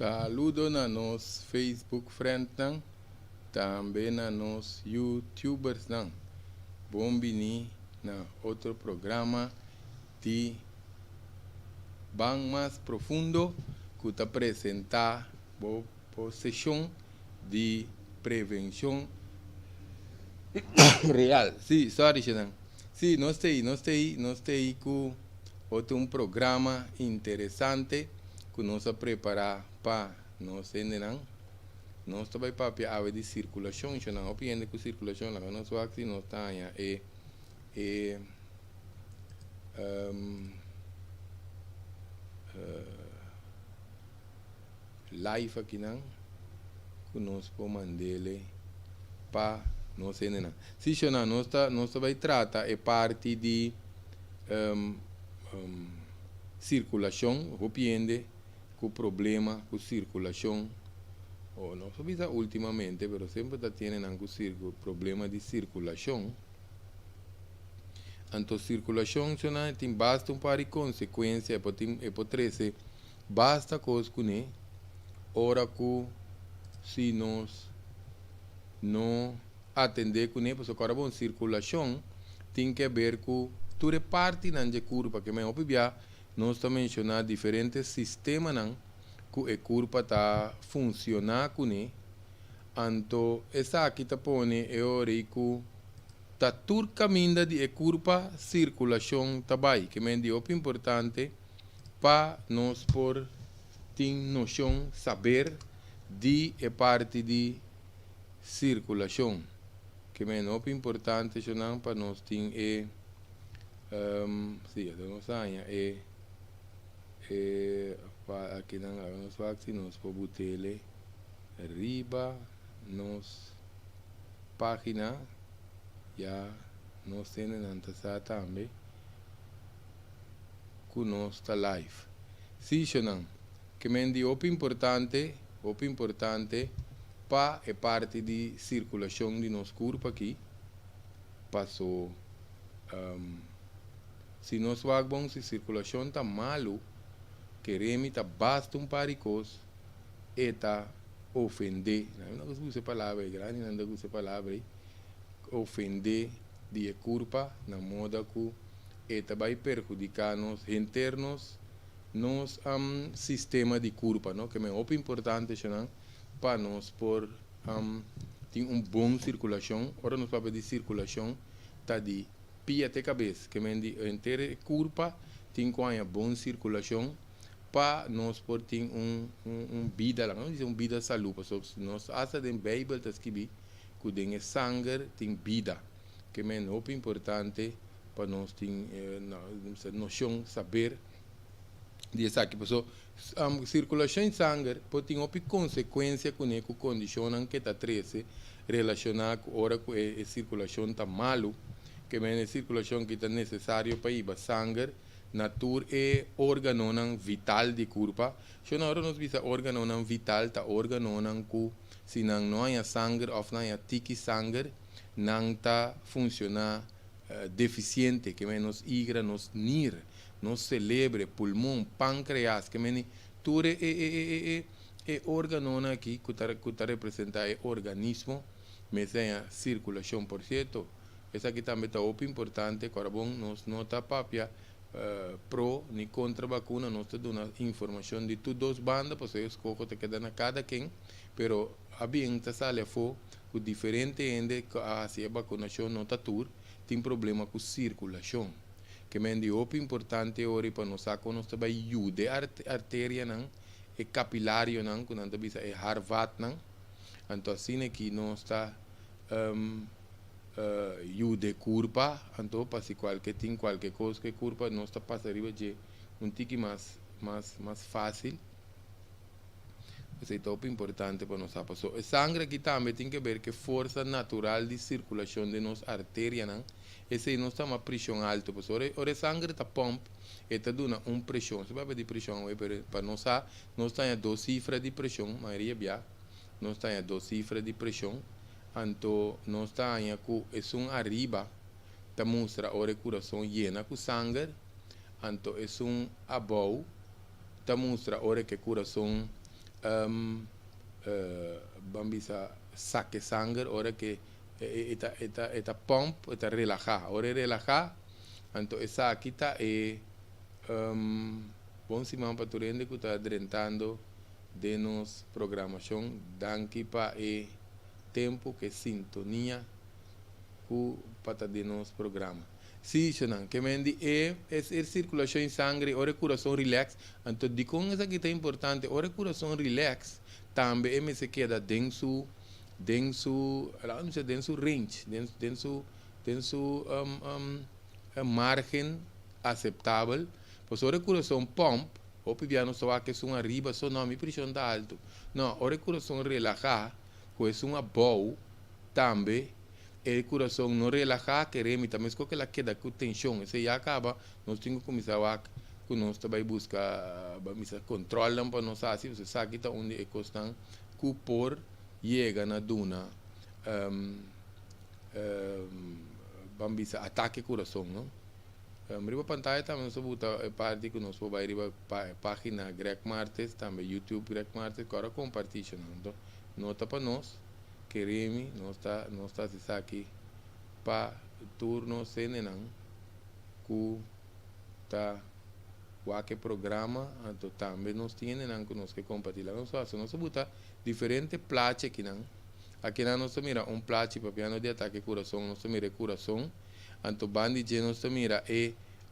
Saludo na nos Facebook friend nang, também na nos YouTubers nang. Bom bini na outro programa de bem mais profundo que te apresentar a sessão de prevenção real. Sim, sorry, Xanang. Sim, nós temos com outro programa interessante que nós preparar para nós endenar. Nós também para a área de circulação, Xanang. Opinião com circulação, lá nós vamos aqui nós tá aí live aqui não, que nós podemos mandar para nós endenar. Sim, Xanang, nós vai tratar a parte de circulação, opinião com problema com circulação. O não sabia ultimamente, pero sempre está tendo um problema de circulação. Então, circulação tem basta par de consequências, e pode trazer basta coisa com ele, ora que se nós não atender com ele, porque agora bom circulação tem que ver com toda parte da curva, que me opibia, nós estamos mencionando diferentes sistemas que a curva está funcionando com ele. Então, essa aqui está pondo é hora que está todo caminho de curva circulação também, que é muito importante para nós por ter noção, saber de a parte de circulação, que é muito importante para nós ter aqui nós podemos botar ele arriba nos página já nós temos antes também que nós está live. Sim, Xanang, que é muito importante para a parte de circulação de nosso corpo aqui. Passou se nós vamos se circulação está malo, queremos tá basta par de coisas e tá ofender, não usa palavra grande, não usa palavra ofender de curva na moda que eta vai perjudicar nos internos nos sistema de curva, não, que é muito importante para nós por ter bom circulação. Ora nós para de circulação tá de pia até cabeça, que é de inteira curva tem com a boa circulação para nós por ter vida lá, não dizer vida saúde, porque nós asa de Bíblia está escrito que tem sangue tem vida, que é muito importante para nós ter noção, saber disso aqui, porque circulação de sangue pode ter uma consequência com a condição que está treze relacionada com hora que a circulação está malo, que é a circulação que está necessário para ir para sangue natura é órgão vital de corpo. Se não nós visa órgão vital, tá órgão que se não há sangue ou não há tique sangue, não está funcionando deficiente, que é nos hígado, nos NIR, nos cérebro, pulmão, pâncreas, que é tudo é órgão aqui que está representado é organismo, mas é a circulação, por certo. Essa aqui também está muito importante, agora bom, nós não está papia pro ni contra vacuna, nós te damos informação de todas as bandas, porque escolho te queda na cada quem, pero a bem te sale for que diferente ende que a vacunação não está tur, tem problema com circulação, que é muito importante hoje para nós que nós também ajude a artéria não, e capilário não, que nós também é harvat não, então assim aqui nós está de curva, então para se qualquer coisa que curva não está passando de tique mais fácil. Isso é muito importante para nós. O sangue aqui também tem que ver que força natural de circulação de nossa artéria, não? Esse não está uma pressão alta, porque o sangue está pompa e está dando uma pressão. Se vai pedir pressão, para nós tem 2 cifras de pressão, maioria bia, nós tem 2 cifras de pressão. Então, nós temos que arriba, que mostra o coração llena com sangue. Então, above, que mostra que o coração bambisa saque sangue, ora que eta pump, eta relajar, ora relajar, então essa aqui tá bom simão para turende que está adrentando de nos programação, danke para tempo que sintonia ku para de nos programa. Sim, senão, que mendi circulação em sangue, ora coração relax, então de com essa que é importante, ora coração relax, também me se queda dentro range, dentro margem aceitável, pois ora coração pump, o piano só que é uma arriba, só não me pressão da alto, não, ora coração relaxar, que é uma boa, também o coração não relaxa, queremos também se que ela queda com tensão, se já acaba, nós temos que começar a que nós também buscar controlar para nós assim, você sabe que onde é constante, que por chega na duna, vamos dizer, ataque coração, não? Riba pantalla também nós botar parte que nós vamos riba página Greg Martes, também YouTube Greg Martes, agora compartilhando, então nota para nós. Queremos, nós está aqui para turno senenan que tá qualquer programa, então também nós temos que nós que compartilhar nós botar diferentes platos aqui nós mira plato para piano de ataque coração, nós mira coração, então bandi nós mira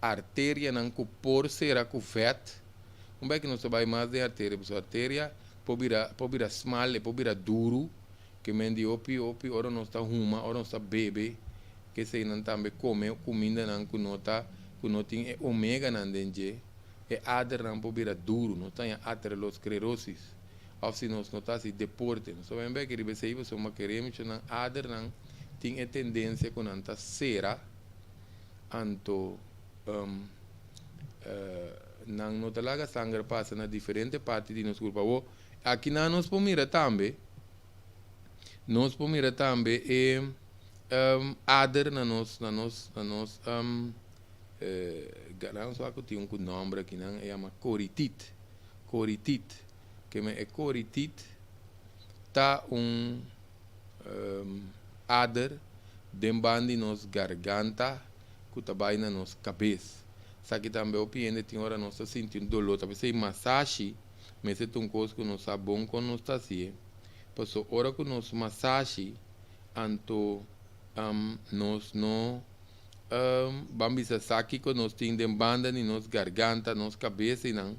artéria não que por ser com fat, que nós vai mais de artéria, porque a artéria pode virar small, pode virar duro, que mendi opi, ora não está ruma, ora não está bebe, que se não também come comida não que não tem omega não dentro, ader não pode virar duro, não tem aterosclerosis, ou se nós não está assim deporte, nós sabemos bem que ele se você uma queremos não ader não tem tendência com não tá cera, anto não tá lá sangue passa na diferente parte de nosso corpo, aqui não nós podemos mirar também. Nós podemos mirar também ader na nós só que tem um nome aqui não é chama coritite, que é coritite tá ader dentro de nos garganta que tá bem na nossa cabeça, só que também o piende tem hora nós sentindo dolor, talvez seja massagem, mas se tem coisa que nós sabemos quando nós está assim. Passou hora que nós massagem, então nós não vamos dizer aqui que nós temos de banda em nossa garganta, nossa cabeça e não,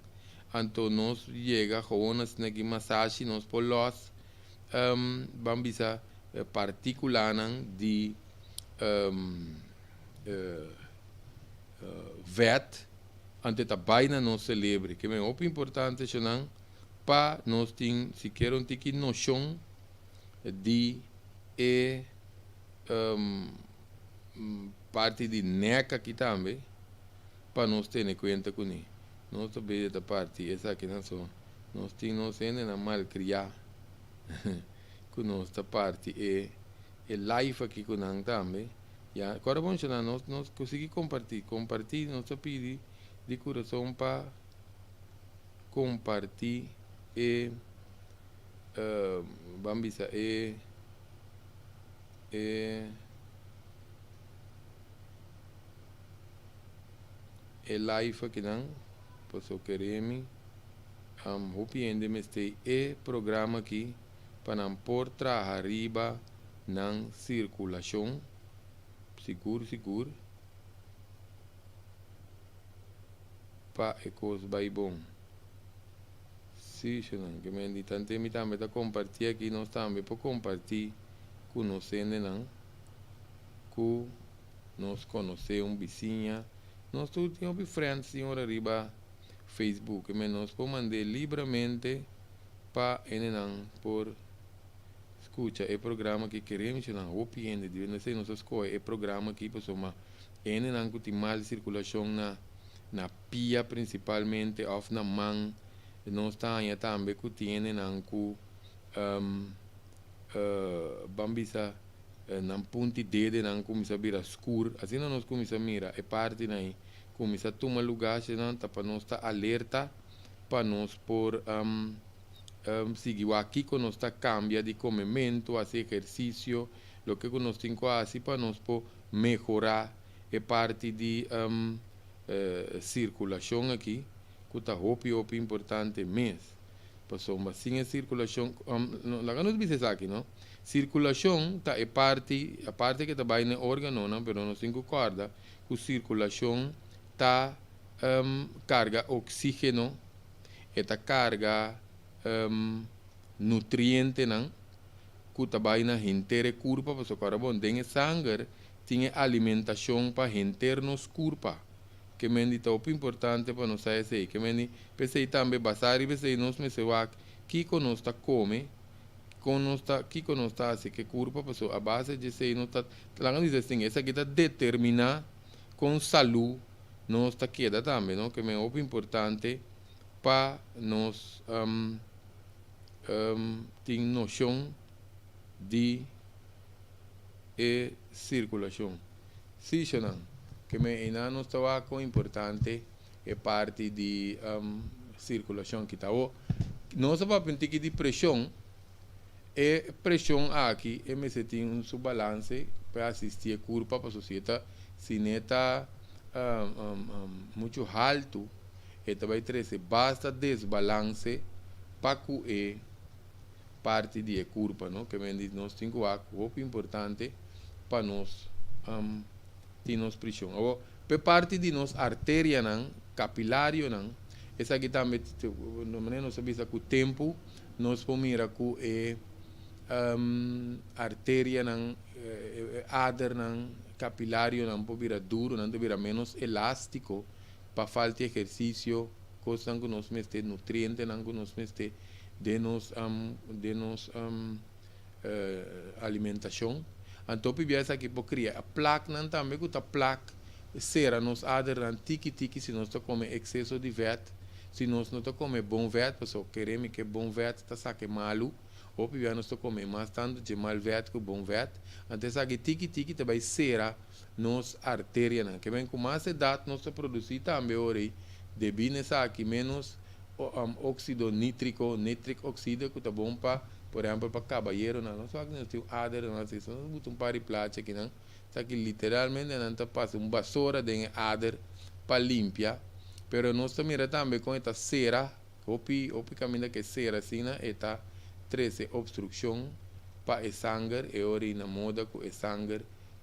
então nós chega com nós aqui massagem, nós por los vamos dizer partículas de vet, ante tá bem na nosso cérebro, que é muito importante, não? Para nós ter, se querem ter noção de parte de neca aqui também, para nós ter conta com isso. Nós também da parte, essa aqui não só, nós temos ainda mal criar, com nossa parte life aqui com nós também. E agora vamos lá, nós conseguimos compartilhar nossa pedi de coração para compartilhar vamos dizer live aqui não, posso queremos hopiende me este programa aqui para não por trás arriba na circulação seguro para coisa bem bom. Sim, não, que me diz tanto me também está compartilhar aqui nós também para compartilhar com nós não, com nós conhecer vizinha, nós todos temos friends senhora arriba Facebook, mas nós podemos mandar livremente para não por escuta é programa que queremos não opinião de não sei nossas coisas é programa que pessoa não que tem mal circulação na pia principalmente ou na mão nós também que tem não que bambisa na ponte dedo não começa a virar escuro assim nós começa a mirar é parte aí começa a tomar lugar não tá para nós estar alerta para nós por seguir aqui que nós está cambia de comimento, fazer exercício, o que nós temos que fazer para nós melhorar a parte de circulação aqui, que está muito importante mesmo. Mas sem a circulação, lá que nós dizemos aqui, não? Circulação tá a parte que está bem no órgão, não? Pero nós temos que acordar que a circulação está carga oxígeno, está carga nutriente, não? Que está bem na inteira corpo, porque agora bom, tem sangue, tem alimentação para inteira nos corpo. Que mendi tá muito importante para nós saber que mendi pensei também basar e pensei nós me se vai que conosco come conosco que conosco assim que corpo pessoa a base de sei não tá lá não diz assim essa que tá determinar com saúde nós tá queda também não que é muito importante para nós ter noção de circulação sim não que ainda não estava com importante é parte de circulação que está nós vamos ter que de pressão aqui é me tem um subbalance para assistir a curva para a sociedade se não está muito alto vai trazer basta desbalance para que parte de curva não que nós temos que importante para nós de nos pressão. Agora, por parte de nos artéria não, capilário não, essa aqui também, nós sabemos que o tempo, nós pomira que artéria não, ader não, capilário não, pode virar duro, não deve virar menos elástico, para falta de exercício, coisa que nós mete nutrientes, não que nós mete de nos alimentação. Então, essa aqui pode criar a placa, não também que a placa será nos aderir tiki se nós comemos excesso de vet, se nós não comemos bom vet, porque queremos que bom vet está saque malu, ou nós comemos mais tanto de mal vet que bom vet, então essa aqui tiki também será nos artéria, que vem com mais idade nós produzir também ori de bem essa aqui menos óxido nítrico oxído que está bom para por exemplo, para caballeiro, não só que nós temos ader, nós temos um par de plásticos aqui, não? Só que literalmente não está passando uma vassoura de ader para limpar, mas nós também também com esta cera, o caminho que cera assim, esta treze obstrução para o sangue e orina moda que o sangue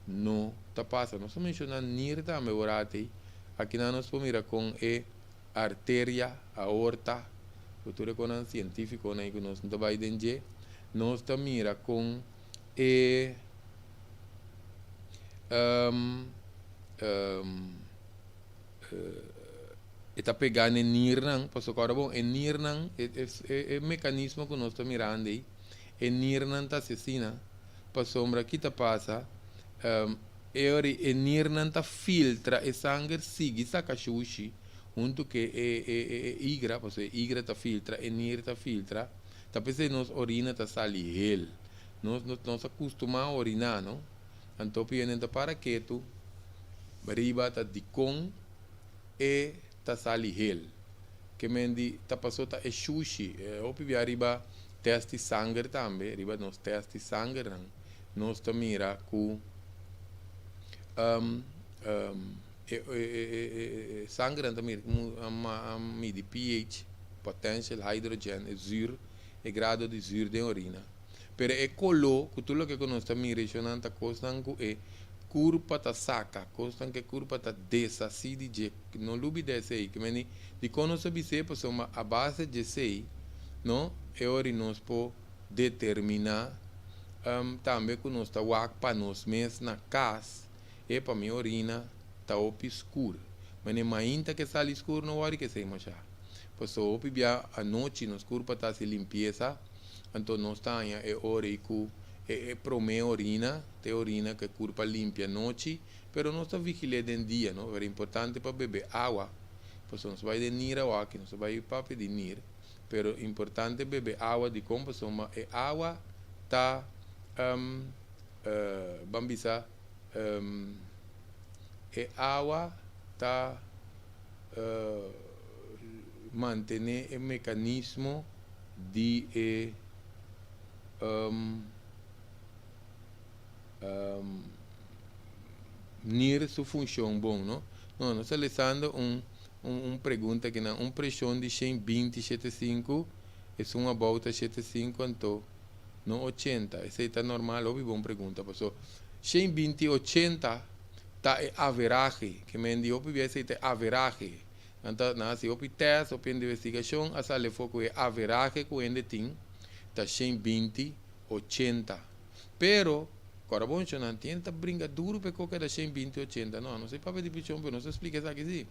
não está passando. Nós mencionamos nir também orate, aqui nós pomos com a artéria, a aorta, futuro com um científico, né, que nós não vai entender. Nós também com está pegando em nirnan, porque agora bom, em nirnan é mecanismo que nós estamos mirando aí, em nirnan está assassina, para sombra que está passa, em nirnan está filtra e sangue sigue saca xuxi, junto que é igra, porque igra está filtra, e nir está filtra. Talvez nos orina está sali nós acostumamos a orinar, não? Então, pianenta para quieto, riba está de com e está sali que mendi está passou tá é sushi, ou pivia riba teste sangue também, riba nos teste sangue não, nós tá mira com sangue também midi pH, potential hydrogen, zure e grado de zure de urina. Pero é colo, que tudo que nós estamos direcionando costan que curva ta saca, costan que curva ta dessa, assim de não lubi desse aí, que meni de quando se bise pues a base de sei, não? É hora nós po determinar também que nós tá wak para nós mesmos na casa, e para minha urina tá op escuro, mas nem mainta que sale escuro não hora que sei machar. Pues o pibia a noite nos curva tá se limpeza, então nós tá é hora que prome urina, te urina que curva limpia a noite, pero nós tá vigilando em dia, não? É importante para beber água, pues nós vai de nira ou aqui, nós vai para pedir nira, pero importante beber água de composição, mas é água tá bambisa é água tá manter o mecanismo de nir sua função bom, não? Não, nós estamos lançando pergunta que não, pressão de 120/75 é uma volta 75 então, não 80, essa está normal, ouvi boa pergunta, passou 120/80 tá é average, que me diz ouvi essa é average, então nasce ouvi teste, ouvi investigação, a sala foco é average que ainda tem, tá 120/80, pero agora, bom, eu não tenta brincar duro para qualquer da 120/80. Não sei para de pressão, mas não se explica isso aqui.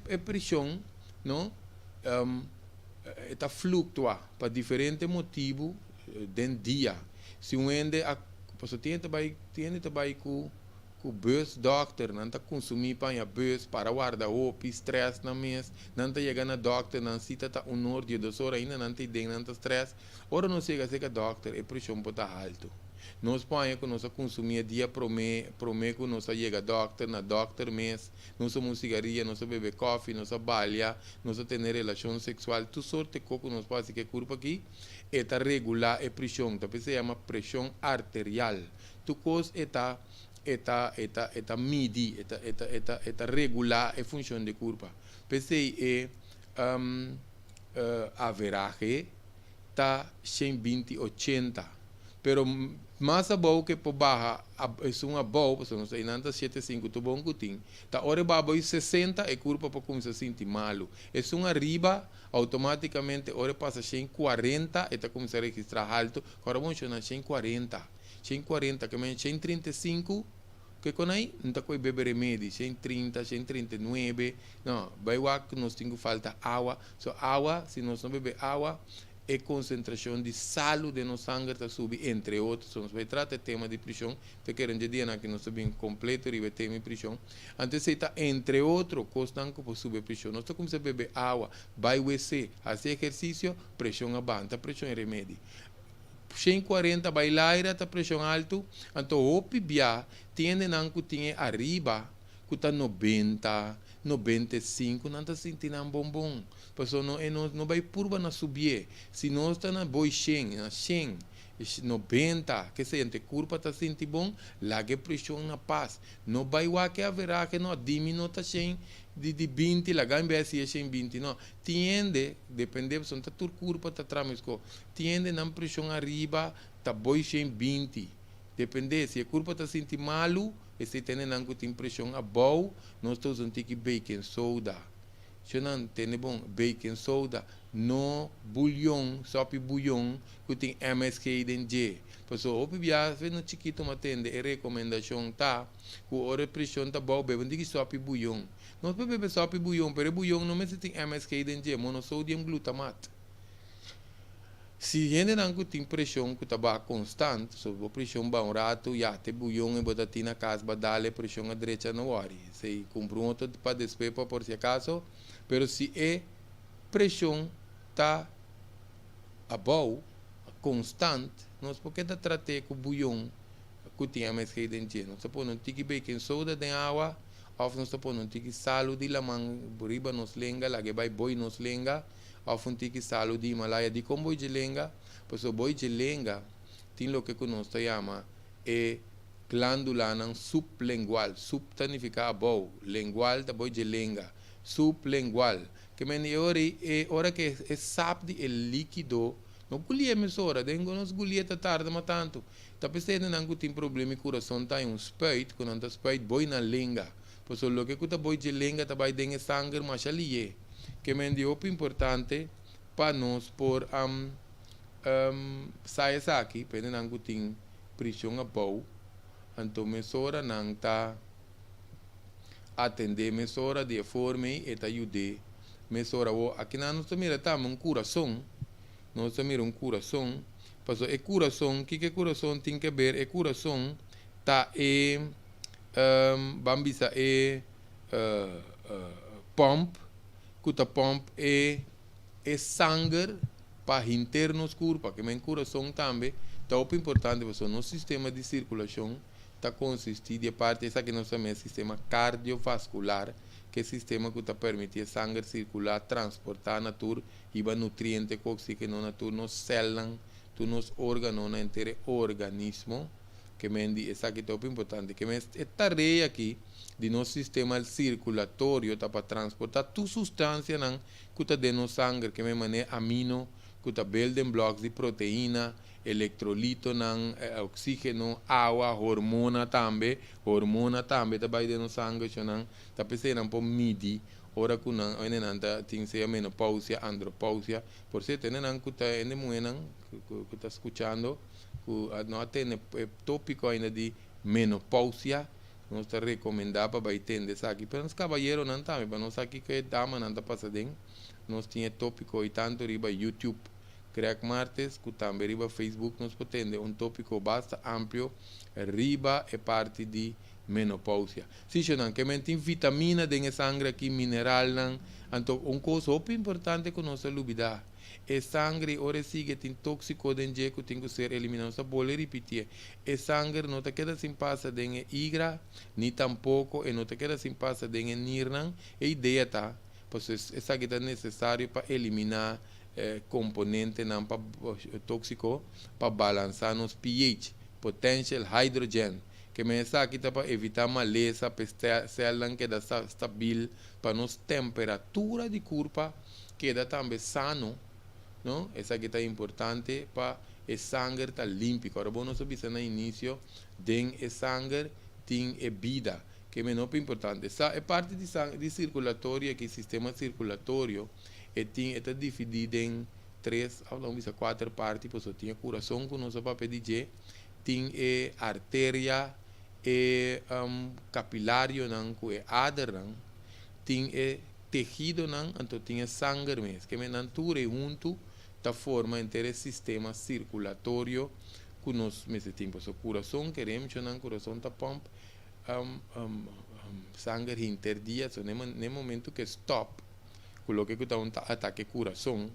É pressão, não? Está fluctua para diferentes motivos dentro do dia. Se um ende, a pessoa tenta com o bus doctor, não está consumindo para a bus para guardar o estresse na mês, não está chegando a doctor, não se está hora de 2 horas ainda, não tem não está estresse. Ora não chega a ser que doctor, é pressão para estar alto. Nós põe que nós consumia dia promete que nós chega a doctor, na doctor mês, nós somos cigarrilha, nós bebe coffee, nós balha, nós tem relação sexual, tudo sorte de coco nós faz que curva aqui, é regular a pressão, também se chama pressão arterial. Tu coisa medir, regular a função de curva. Pensei average está 120/80, pero mais bom que por barra é uma boa, porque não sei nada 75 tu bom que tem. Tá hora babo 60 é curva para começar a sentir malo. É uma riba automaticamente hora passa 140 e tá começando a registrar alto. Agora vamos chamar 140. 140 que é 135 que com aí não está com beber remédio 130, 139 não, vai lá que nós temos falta água, água, se nós não beber água a concentração de sal de nosso sangue está subir, entre outros, nós vai tratar o tema de pressão, que querem dizer que nós estamos completo e vai ter pressão, antes está entre outros, constante para subir pressão, nós começamos a beber água, vai ao WC, fazer exercício, pressão abanta, pressão é remédio. 140 bailar a pressão alto, então o PBA tiene que tinha arriba, que está 90, 95, não está sentindo um bombom. Pessoal não vai curva na subir. Se não está na boi 100, na 100, 90, que se a curva está sentindo bom, lá que pressão na paz. Não vai lá que haverá que não diminui está 100 de 20, lá em vez de 120, não. Tiende, depende, se está curva está tramisco, tiende na pressão arriba, está boi 120. Depende, se a curva está sentindo malo, se tem pressão a boa, nós estamos usando baking soda. Se não tem bom baking soda, no bulhão, sopa bulhão, que tem MSG dentro de. Pessoal, o PBA, se não chiquito uma tenda, é recomendação, tá? Que a pressão está boa, bebe, não sopa bulhão. Nós bebemos sopa bulhão, mas o bulhão não tem MSG dentro de, monossódio glutamato. Se a gente não tem pressão que está constante, sobre a pressão bom rato, já tem bulhão e botar na casa, para dar a pressão à direita no ar. Se compra um outro para despejar por si acaso, mas se a pressão está boa, constante, nós podemos tratar com o bulhão que tem MSG dentro. Nós podemos ter baking soda de água, ou nós podemos ter sal de lamang, riba nos lenga, lá que vai boi nos lenga, ou que salo de Himalaia de como boi de lenga, pois o boi de lenga tem o que nós chamamos é glândula sublingual, sub significa bom, lingual da boi de lenga, sublingual, que é hora que é sabe de líquido, não gulia mesora, dengo nos gulia tá tarde mas tanto, tá pensando não tem problema com o coração tá um speito, quando tá speito boi na lenga, pois o que tá boi de lenga tá vai dengue sangue mas ali que me dio importante para nós por sair aqui, para não ter pressão a boa, então mesora não está atender mesora de forma e está ajudar mesora aqui nós estamos um coração, nós estamos coração, porque o coração, que o coração tem que ver, o coração está vamos dizer pump que a pompa é sangue para internos corpo, que o coração também está muito importante, porque o nosso sistema de circulação está consistido de parte essa que nós chamamos de sistema cardiovascular, que sistema que está permite sangue circular, transportar natur, iba nutriente com oxígeno natur, nos células, tu nos órganos, inteiro organismo, que mendi, essa aqui é importante, que é tarefa aqui, de nosso sistema circulatório, tá para transportar tu substância, não, que está dentro do sangue, que me mané amino, que está building blocks de proteína, electrolito, não, oxígeno, água, hormona também, tá vai dentro do sangue, não, tá pensando por midi, ora que não, não tem se a menopausia, andropausia, por certo, não, que está em moeda, que está escutando, que não tem tópico ainda de menopausia, nós está recomendado para entender isso aqui, mas os caballeros não também, para nós aqui que dama não está passando, nós tinha tópico e tanto riba YouTube, Craig Martes, que também riba Facebook, nós podemos tópico bastante amplo, riba é parte de menopausia. Se não, que tem vitamina dentro sangue aqui, mineral, então coisa muito importante que nós olvidar. E sangue, ora sigue, tem tóxico dentro que tem que ser eliminado. Só vou repetir. E sangue não te queda sem passa dentro igra, nem tampouco, e não te queda sem passa dentro nirnan. E ideia tá, pois essa que é necessário para eliminar componente não para tóxico, para balançar nos pH, potential hydrogen. Que me está aqui para evitar maleza, para célula que está estável, para nos temperatura de corpo queda também sano. Não? Essa aqui está importante para o sangue estar limpo. Agora, vamos saber no início, tem o sangue, tem a vida, que é muito importante. Essa é parte de circulatório, que o sistema circulatório está dividido em três, ou quatro partes, porque tem o coração, que nós vamos pedir, tem a artéria, capilário, que é adera, tem o tecido, então tem sangue mesmo, que é natura junto, da forma inteira sistema circulatório que nós nesse tempo o coração queremos o coração tá pompa sangue interdia so no momento que stop coloque que tá ataque coração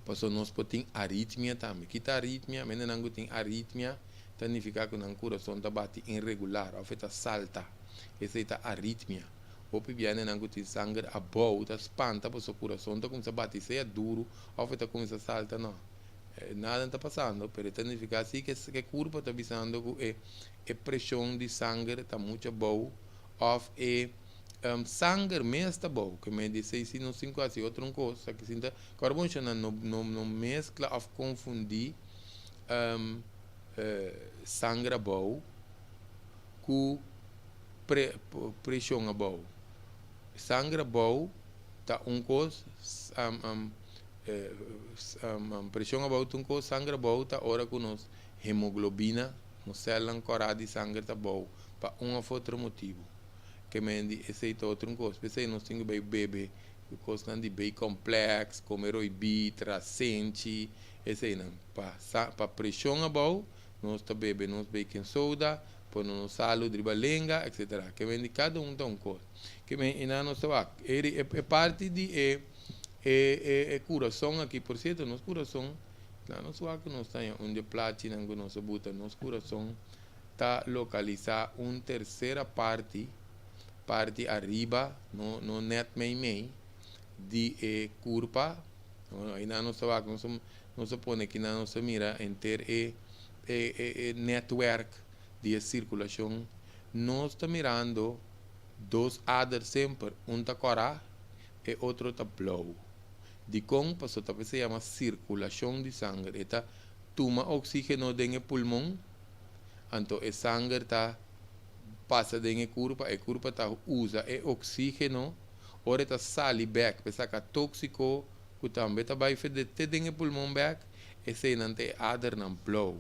passou nós podemos arritmia também que tá arritmia mas não tem arritmia significa que o coração tá bate irregular ou tá salta essa é a arritmia ou viene não tem sangue a boa, tá espanta, pois o coração tá começa a bater, se é duro, ou tá começa a saltar, não. Nada está passando, pero significa assim que o corpo está avisando que a pressão de sangue está muito boa, ou sangue mesmo está boa, que me disse se não se quase outra coisa, que sinta, carbono não mescla ou confundir sangue boa com pressão boa. Sangue bom tá coisa pressão bom coisa sangue bom tá hora que nós hemoglobina nos células corada de sangue tá bom para um ou outro motivo que mendi esse é outro coisa pensei nós temos que beber coisa de bem complexo comer oibi trascente esse aí não para pressão bom nós tá bebe nós baking soda por no salo de balenga etc que vem de cada dá coisa que vem e não sabe é parte de coração aqui por certo nosso coração não sabe que nós tem onde platina que nós bota nosso coração está localizado terceira parte arriba no net meio de curva ainda não sabe que nós põe que não se mira inteiro network de circulação, nós estamos mirando dois aders sempre, está corá e outro está blow. De como passou também se chama circulação de sangue, está toma oxígeno dentro do pulmão, então o sangue está passa dentro da curva está usa o oxígeno, ora está sali back, pensa que é tóxico, que também está vai fazer dentro do pulmão back, e se não tem ader não blow.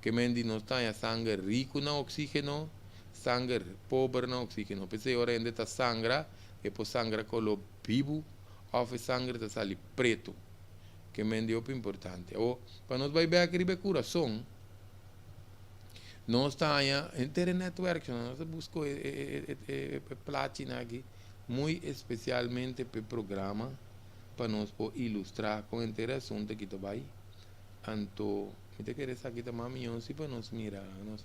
Que mendi não tem sangue rico no oxígeno, sangue pobre no oxígeno. Porque ora ainda está sangra, e por sangra color vivo, ou sangue está sali preto. Que mendi é importante. Ou para nós vai ver aqui o coração, nós está em network, nós buscamos platina aqui, muito especialmente para o programa, para nós ilustrar com interação que tu vai. Então, me quer essa aqui também milhão se para nós mirar, nós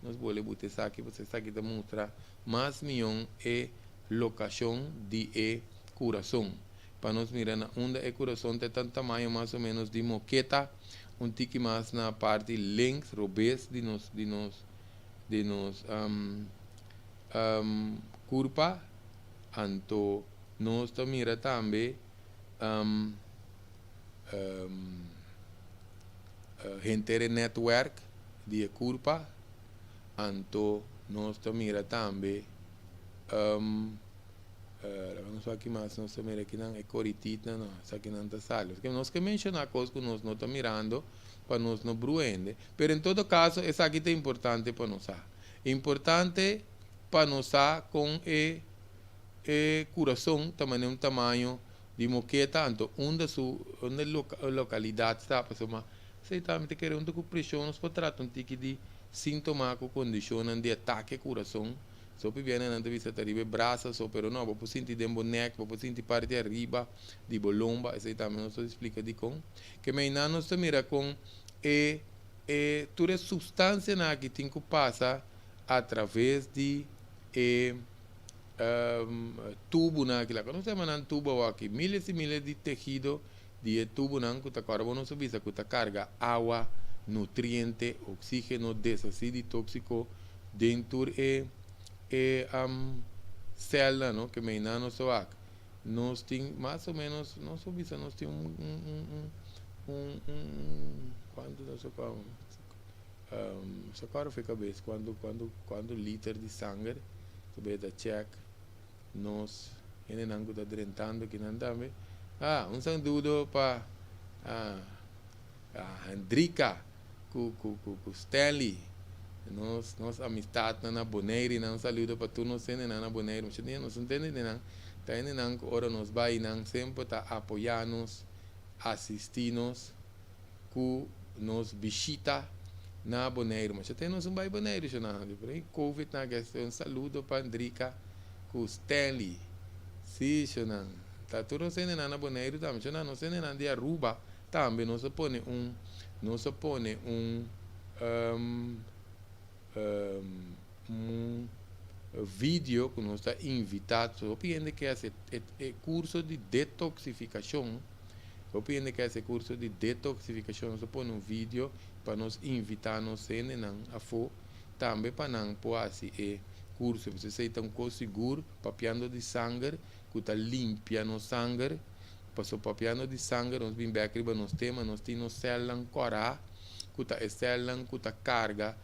vamos botar essa aqui, você está aqui mostrar mais milhão é locação de coração. Para nós mirar na onde é coração tem tanto tamanho mais ou menos de moqueta, tique mais na parte length, robês de nos curva, anto nós mira também Gentere Network de curva, anto nós mira também vamos aqui mais nós mira aqui não é coritita não, isso aqui não está saliendo, que nós que mencionar coisas que nós não estamos mirando para nós não bruende, pero em todo caso essa aqui é importante para nós, importante para nós com coração também um tamanho de moqueta, então onde localidade está, para uma se também te quer onde com pressão nós podemos tratar tique de sintoma com condição de ataque coração, só que viene na entrevista arriba braços, só pero não, vou sentir de boneco, vou sentir parte arriba de bolomba, isso também nós explica de com, que me não nós mira com toda substância na que tem que passar através de tubo naquela, não se chama tubo aqui, milhares e milhares de tecido de tubo que está carbono subisa, que está carga água, nutriente, oxígeno, desacide tóxico dentro célula, não, que me não só aqui, nós tem mais ou menos, não subisa, nós tem quanto nós sacamos, sacaram fica cabeça quando liter de sangue, sobre da check nós ele não está drentando que não também sem dúvida para Andrica com Stanley nós amistade na boneira e não saludo para tu nós sendo na boneira mas nós entende não tá indo não ora nós vai não sempre tá apoiar nos assistir nos com nos visita na boneira mas até nós não vai boneira já não por Covid na questão saludo para Andrica com Stanley sim já não tá tudo sendo na boneira também já não sendo na de Aruba também nós põe um vídeo que nós está invitado só pedindo que esse curso de detoxificação só pedindo que esse curso de detoxificação nós põe um vídeo para nos invitar nos a for também para não pôr assim curso você sei tão coisa seguro papiando de sangue que está limpia no sangue passou papiando de sangue nós vim bem aqui nos temas nós temos célula corá que está célula que está carga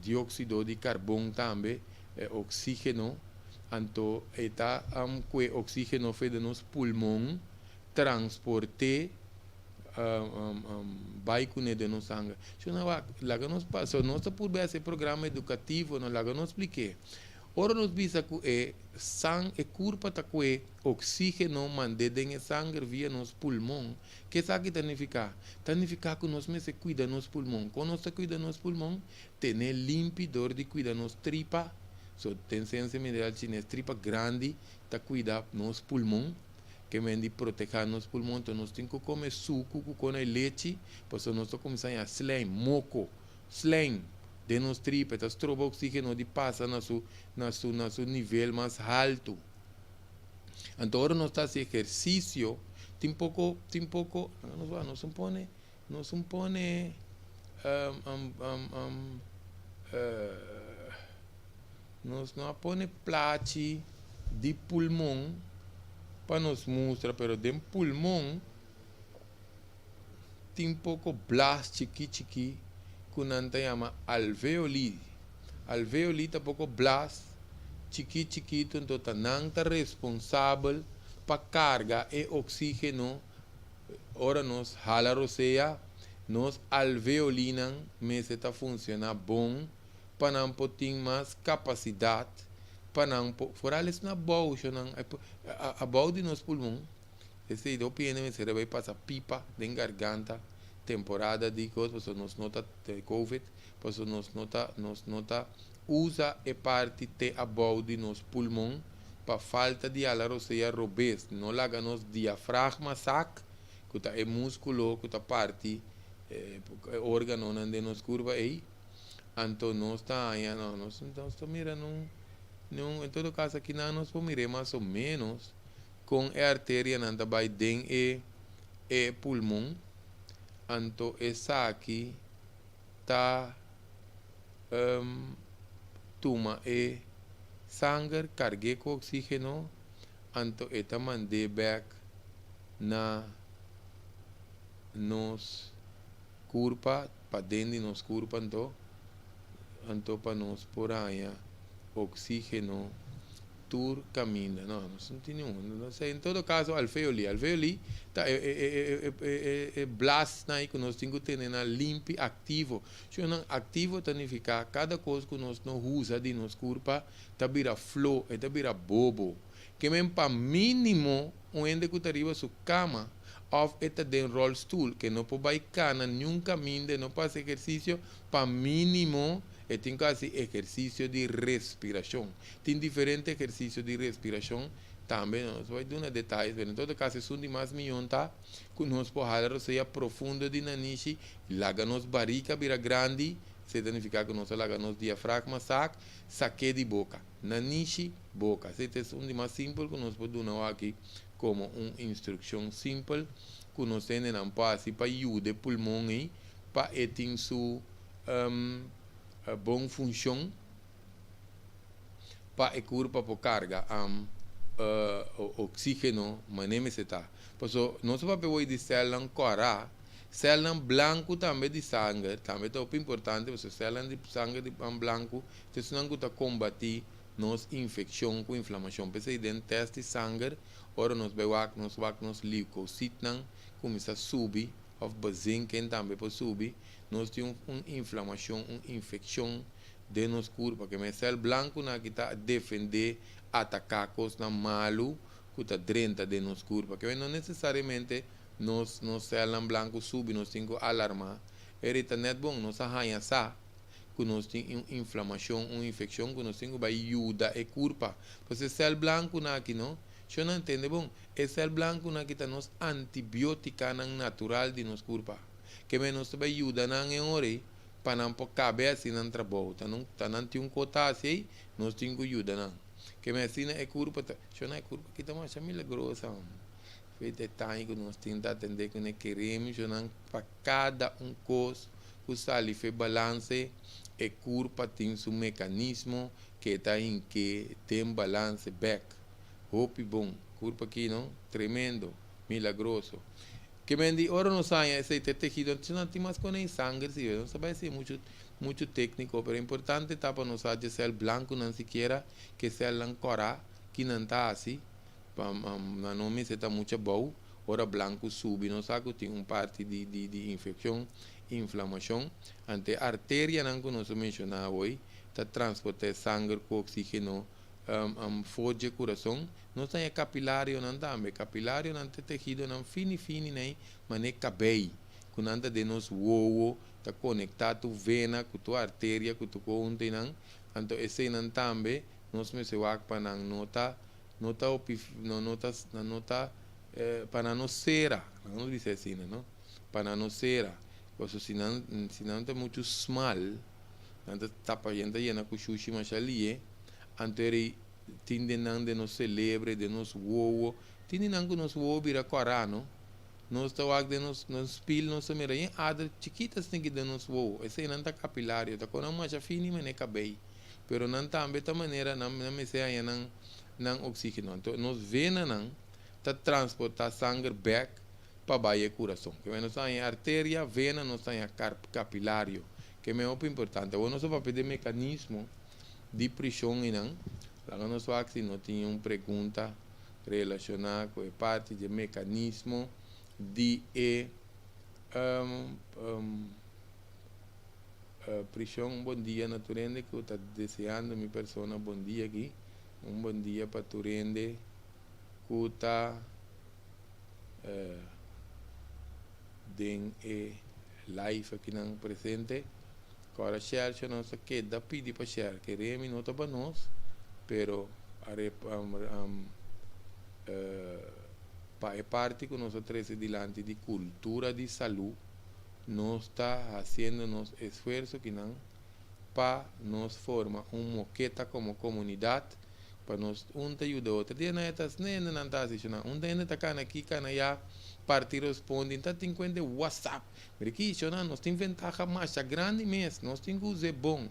dióxido de carbono também oxígeno então está que oxígeno fez de nos pulmão transporte vai com de nos sangue se não lá que nós passou nós por esse programa educativo não lá que nós expliquei ora nos visa que sangue curva tá que oxígeno mande em sangue via nos pulmão que sabe significa que nós me se cuida nos pulmão quando nós cuida nos pulmão tem limpidor de cuida nos tripa tem ciência mineral chinês tripa grande tá cuida nos pulmão que mende proteger nos pulmão então nós temos que comer suco com leite para nós começar a slime moco slime de nos tripas, as tropa oxígeno de passa na su nível mais alto. Então, agora nós estamos exercício, tem pouco, nós não põe plate de pulmão para nos mostrar, pero de pulmão tem pouco blast chiqui que não se chama alveoli. Alveoli tá pouco blast chiquito, então não está responsável para carga e oxígeno. Ora nós hala roceia, nós alveolina, mas está funcionar bom para não ter mais capacidade para não fora eles na bolsa não a bolsa de nos pulmão esse ido piene se vai passar pipa de garganta temporada de coisas nos nota de covid pois nos nota usa e parte te a bolsa de nos pulmão para falta de ala roceia robês não laga nos diafragma sac que tá é músculo que tá parte órgano onde nos curva aí então nós está aí nós estamos mirando não, em todo caso aqui não nos pomire mais ou menos com a artéria não vai dentro e pulmão, então essa aqui tá toma e sangue cargue com oxígeno, então eta mande back na nos curva para dentro de nos curva então para nos por aí oxígeno tur camina não tem nenhum não sei em todo caso alveoli tá blast na que nós temos que ter na limpo ativo se não ativo significa cada coisa que nós não usa de nos curva tá vira flow tá vira bobo que mesmo para mínimo ende que arriba sua cama of eta den roll stool que não pode cana nenhum caminho não faz exercício para mínimo e tem quase exercício de respiração. Tem diferentes exercícios de respiração também. Nós vamos dar detalhes, mas em todo caso, é um de mais milhão, tá? Que nós podemos seja profundo de nanishi, laga nos barriga vira grande, significa que nós laga nos diafragma saque de boca. Nanishi, boca. Este é um de mais simples que nós podemos dar aqui como uma instrução simples que nós temos na passe para ajudar o pulmão aí, para ter sua boa função para curva para carga oxígeno maneira se tá por isso nós vamos de célula cora célula branco também de sangue também é muito importante porque célula de sangue de branco isso não está combater nos infecção com inflamação porque aí dentro teste sangue ora nos leucocitos não começa a subir of bazinken também pode subir nós temos uma inflamação, uma infecção de nos corpo, porque o céu branco na que está defender atacar coisas malo que está dentro de nos corpo, porque não necessariamente nos céu branco sube, nós temos que alarmar. Ele está net bom, nós arranha que nós temos uma inflamação, uma infecção, que nós temos que ajudar a corpo. Porque céu branco na que não, você não entende bom, é céu branco na que está nos antibiótica natural de nos corpo. Que menos vai ajudar na hora para não pôr cabeça na trabalho tá não tem cota assim nós temos que ajudar não que me assim é curva já não é curva que estamos achando milagrosa feito detalhe que nós temos que atender que nós queremos já não para cada coisa que sale faz balance é curva tem seu mecanismo que está em que tem balance back hope bom curva aqui não tremendo milagroso que me di ora não sai esse tejido não tem mais com nem sangue se não sabe se muito técnico pero importante tá para nós fazer céu branco não sequer que céu ancora que não está assim para não me se tá muito bom ora branco sube não sabe que tem parte de infecção inflamação ante artéria não que nós mencionava hoje tá transportar sangue com oxígeno foge coração não tem capilário não também capilário não tem tejido não fini nem mas nem cabelo quando anda de nos uou está conectado vena com tua artéria com tu conta não então esse não também nós me se vai para não nota para não cera não diz assim não para não cera porque se não tem muito small não está para gente llena com sushi mas ali anterior tinde não de nos celebre de nos uou tinde não que nos uou vira corano nós estamos de nos pil nos mira em adre chiquitas tem que de nos uou esse não está capilário está com uma mancha fina mas nem cabelo pero não também da maneira não me sei não oxígeno então nos vena não está transportar sangue back para baixo coração que nós está em artéria vena nós está em capilário que é muito importante ou nós vamos pedir mecanismo de pressão e não lá no nosso axi não tinha uma pergunta relacionada com a parte de mecanismo de pressão. Bom dia, naturende, que eu estou desejando minha pessoa bom dia aqui. Bom dia para Turende, que está den live aqui no presente. Agora, share, não sei o que, dá pedir para share, queremos não para nós. Pero para a parte que nós trazemos adiante de cultura de saúde, nós está fazendo nos esforço que não para nos formar uma moqueta como comunidade para nós te ajuda outro dia na etas nem não tá assim não ainda tá cana aqui cana já partir responde tá tem conta WhatsApp mas aqui chona nós tem ventaja mais grande mesmo nós tem que usar bom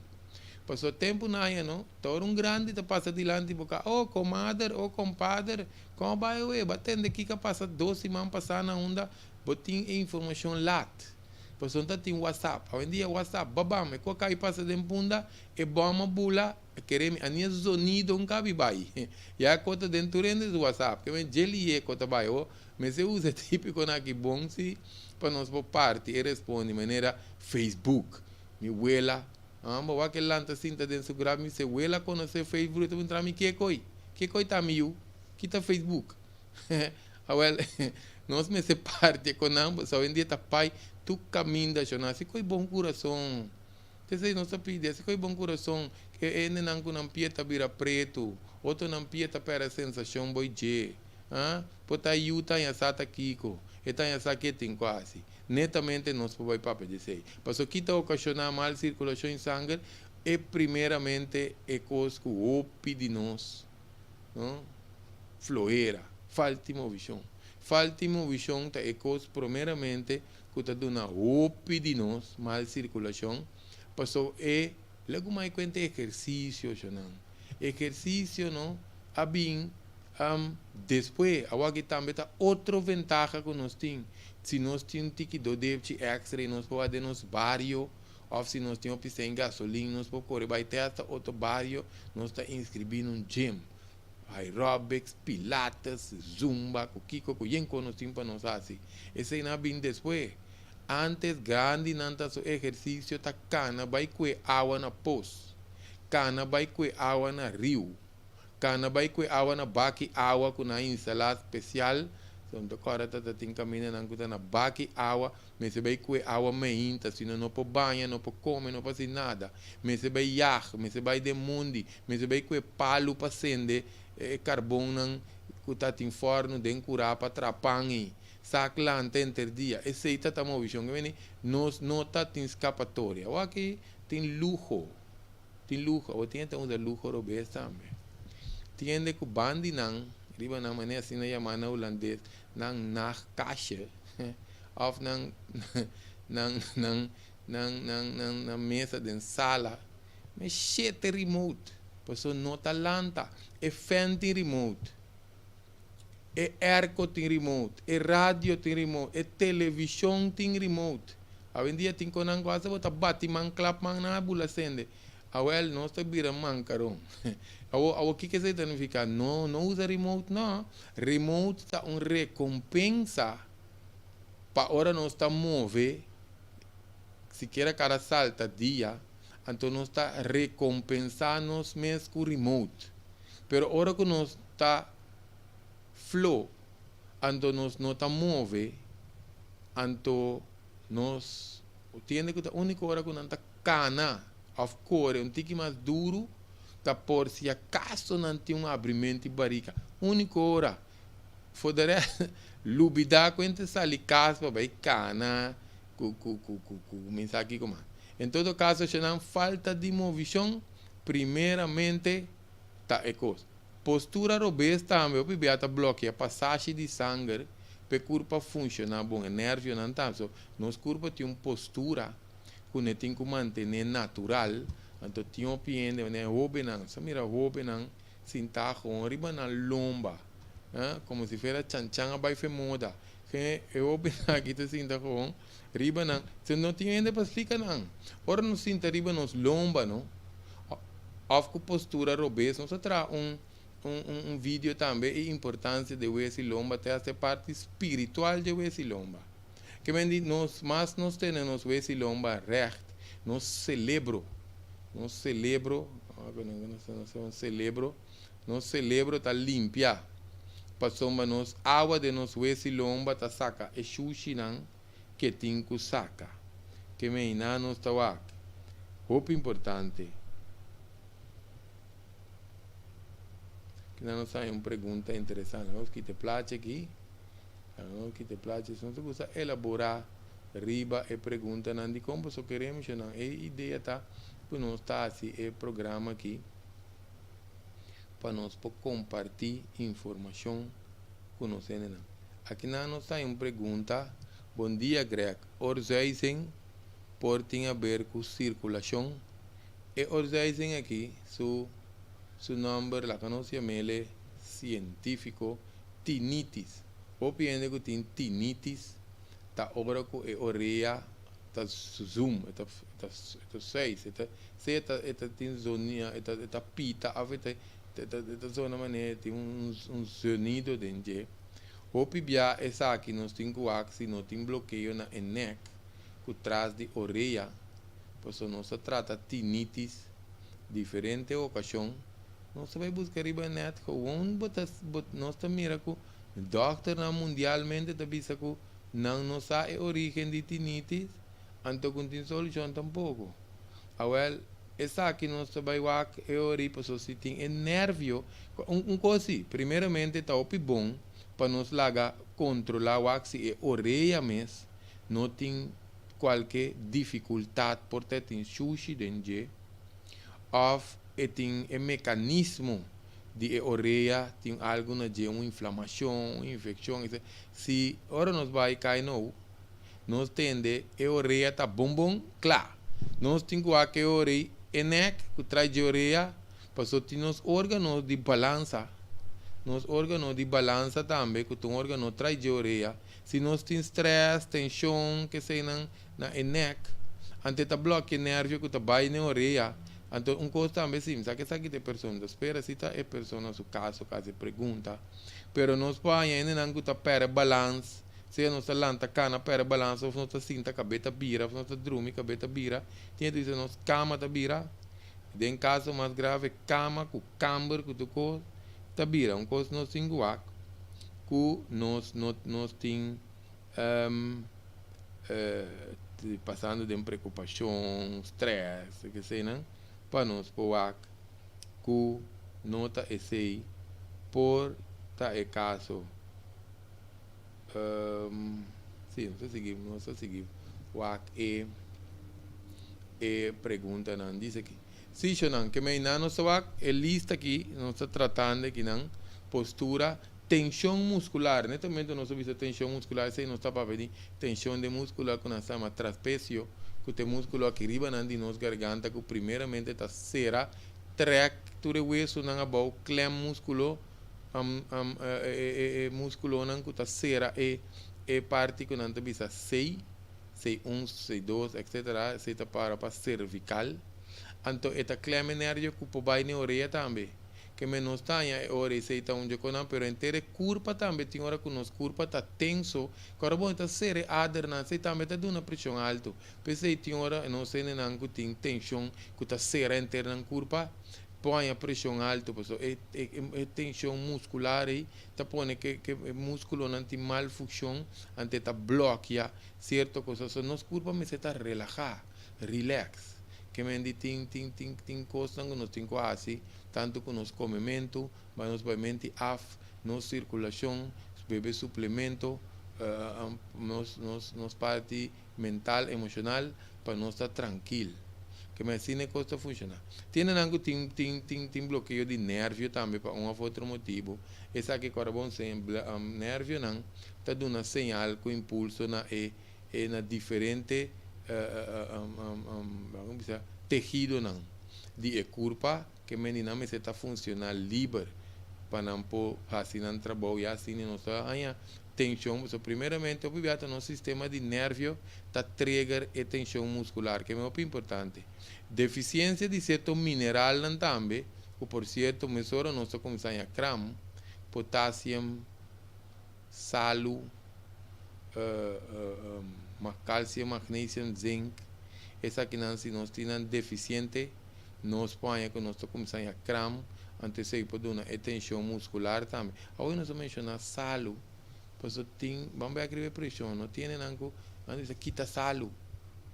passou tempo na não todo grande tá passa dilante boca oh comadre oh compadre como vai eu batendo aqui que passa 2 semanas passar na onda botin informação lat passou tá tem WhatsApp hoje em dia WhatsApp babam me coca aí passa de bunda e bomba bula querem a minha sonido um cabe vai e a conta dentro do WhatsApp que vem geli conta vai oh mas eu uso típico na que bom se para nós por parte e responde de maneira Facebook mi abuela amo wa que lanta cinta dentro do grave me se abuela conhece Facebook tu entrar me que coi tá miu que tá Facebook well nós me se parte com ambos hoje em dia tá pai tu caminha já nasce coi bom coração te sei não sabe se coi bom coração que é não com não pieta vira preto outro não pieta para sensação boi je pota yuta ya sata kiko eta ya saquetin quase netamente nós vai papel dizer passou que tá ocasionar mal circulação em sangue é primeiramente é cosco opi de nós não floeira falta de movição tá é cos primeiramente que tá dando opi de nós mal circulação passou é logo mais conta exercício não a bem depois agora também tá outra ventaja que nós temos se nós temos ticket de extra nós podemos nos barrio ou se nós temos sem gasolina nós podemos correr vai ter até outro barrio nós está inscrevido num gym aerobics pilates zumba kiko que nós temos para nós assim esse não bem depois antes grande nanta so exercício tá cana vai com água na poço cana vai com água na rio cana vai com água na baque água com na ensalada especial então agora tá tem caminho na baque água mas se vai com água meinta se não pode banhar não pode comer não pode fazer nada mas se vai iar mas se vai de mundi mas se vai com palo para acender carbono que tá tem forno de curar para trapangi sac lá enter dia esse aí tá uma visão que vem nós não tá tem escapatória ou aqui tem luxo ou tem até um luxo robês também tiende que bandi não riba na maneira assim na chamada holandês não na caixa ou na mesa de sala mas shit remote pessoa não talanta é fan remote é airco tem remote é rádio tem remote é televisão tem remote hoje em dia tem que não gosta botar batiman clap man na bula sende awel não está vira mancarão o que significa não usa remote não remote está recompensa para hora não está mover se quer cada salta dia então nós está recompensando mesmo com remote pero hora que nós está flow então nós não está mover então nós tiene que a única hora que não está cana of course um tique mais duro tá por se acaso não tem um abrimento de barriga única hora fodere lubida quando sali caspa vai cana cu mensagem como em todo caso se não falta de movição primeiramente tá é coisa postura robusta também o pibiata bloqueia passagem de sangue para corpo funcionar bom energia não tanto nos corpo tem uma postura que tem que manter natural então tinha um piende né hobenang samira hobenang sinta com riba na lomba como se fosse chanchanga vai fe moda que eu hobenang kita sinta com riba na se não tinha ainda para explicar não ora não sinta riba nos lomba não of com postura robusta nós tra um vídeo também a importância de esse lomba até essa parte espiritual de esse lomba que vem de nós temos esse lomba reto nós celebro tá limpia passamos nós água de nós esse lomba tá saca e xuxi não que tem que saca que vem na nós tá lá roupa importante que não sai uma pergunta interessante nós que te place aqui não que te place se você gosta elaborar riba e pergunta não de como só queremos não é ideia tá por nós tá assim é programa aqui para nós compartilhar informação com nós. Aqui nós temos uma pergunta. Bom dia, Greg. Orzeizen portem a ver com circulação. E Orzeizen aqui, su nome, lá que nós chamamos científico, tinnitus. O piende que tem tinnitus, tá obra com a orelha, tá zoom, tá 6, tá tem zoninha, tá pita, tá zona maneira tem sonido dentro. O pibia essa aqui nós tem coaxi, nós tem bloqueio na neck, que traz de orelha, pois nós trata tinnitus, diferente ocasião. Nós vai buscar riba net, nós mira que doctor na mundialmente tá bisa que não sabe a origem de tinnitus, então não tem solução tampouco. Well, essa aqui nós vai ver a origem, pois se tem nervio, coisa assim, primeiramente tá bom, para nós lagar controlar o se a orelha mesmo, não tem qualquer dificuldade por ter sushi dentro, ou tem um mecanismo de orelha, tem alguma de uma inflamação, infecção, se ora nós vai cair não, nós tende a orelha tá bom, claro, nós temos que a orelha é neck, que traz de orelha, para ter nos órgãos de balança. Nos órgãos de balança também, que tem órgão traz de orelha. Se nós temos estresse, tensão, que sei na neck, ante tá bloqueia nervo que tá vai na orelha. Então, coisa também sim, sabe que essa aqui tem pessoa, espera se tá é pessoa no seu caso pergunta. Pero nós põe não que tá perde balance, se nós lanta cana perde balance, ou nós sinta cabeça vira, ou nós drume cabeça vira, tinha que dizer nós cama tá vira. Em caso mais grave, cama com camber que tu coisa tá vira, coisa nós singular, que nós tem passando de preocupação, estresse, que sei não, para nós poder que nota esse por tá é caso sim, não sei seguir o pergunta não diz aqui se não que me não só é lista aqui nós está tratando aqui não postura tensão muscular netamente nós vimos tensão muscular se não está para ver tensão de muscular com essa chama trapézio que tem músculo aqui riba na de nos garganta que primeiramente está cera track ture hueso na abau clem músculo músculo não que está cera e parte que não está bisa 6 6-1 6-2 etc se está para cervical então esta clem energia que pode vai na orelha também que menos tanha é hora se está onde conan pero inteira curva também tem hora que nos curva tá tenso agora bom tá ser aderna se também tá dando pressão alto pensei tem hora não sei nem que tem tensão que tá ser inteira na curva põe a pressão alto pessoal é tensão muscular aí tá põe que músculo não tem mal função ante tá bloqueia certo coisa só nos curva me se tá relaxar relax que me tem coisa que nós tem quase tanto com nos comimento, mas nos pavimento af, nos circulação, beber suplemento, nos parte mental, emocional, para nós estar tranquilo. Que me ensine coisa funciona. Tem algo tem bloqueio de nervio também para um ou outro motivo. Essa aqui agora bom sem nervio não, está dando sinal com impulso na diferente tejido não de curva que menina me está funcional livre para não pôr assim não trabalho e assim não está aí tensão so primeiramente o bebê no sistema de nervio está trigger e tensão muscular que é muito importante deficiência de certo mineral não também que por certo mesora nós começamos a cram potássio salo cálcio magnésio zinc essa aqui não se nós temos deficiente nós põe que nós começamos a cram antes de poder uma tensão muscular também hoje nós mencionamos salo pois tem vamos escrever pressão não tem nanco antes de quita salo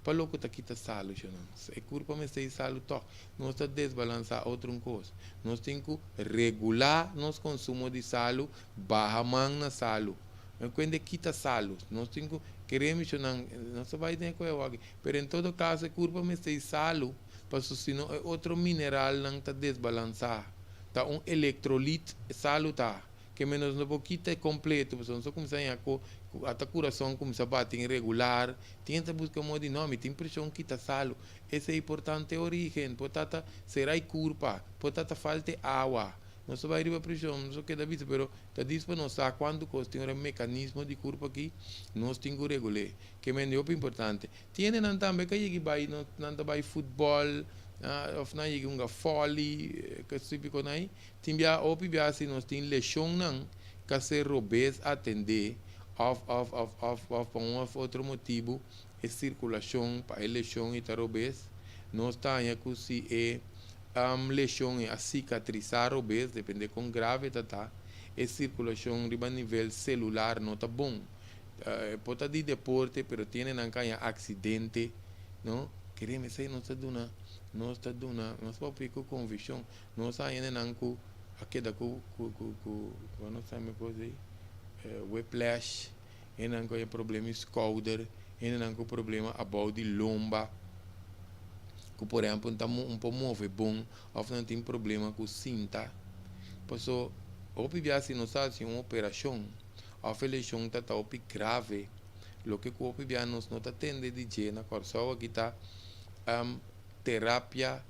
para logo tá quita salo já não é curva mas tem salo to nós está desbalançar outra coisa nós tem que regular nosso consumo de salo barra man na salo quando quita salo nós tem que queremos não se vai ter coisa aqui mas em todo caso curva mas tem salo porque senão outro mineral não está desbalançar tá eletrolito salutar, que menos no pouquinho é completo, você não só começa a coração começa a bater irregular, tenta buscar um modo de nome, tem pressão que está salo, essa é importante origem, portanto, será culpa, portanto, falta água, não só vai ir a pressão, não só queda vista, mas está disso para nós saber quando tem um mecanismo de culpa aqui, nós temos que regular, que é muito importante. Tem também que vai, não vai futebol, of na yigi nga foli que se pico nai timbia opi bia si nos tin lechon nan que se robes atender of por um outro motivo é circulação para lechon e tarobes nós tá aí que se é lechon e a cicatrizar robes depende com grave tá é circulação riba nível celular não tá bom pode de deporte pero tiene nan canha acidente não queremos sei não está duna nós está duna nós vamos ficar com convicção nós ainda não com aquela não sabe coisa aí whiplash ainda não com problema shoulder ainda não com problema about de lomba que por exemplo um pouco move bom ou não tem problema com cinta passou ou pivia se não sabe uma operação a lesão está opi grave lo que o pivia nos não atende de jeito na corção aqui está terapia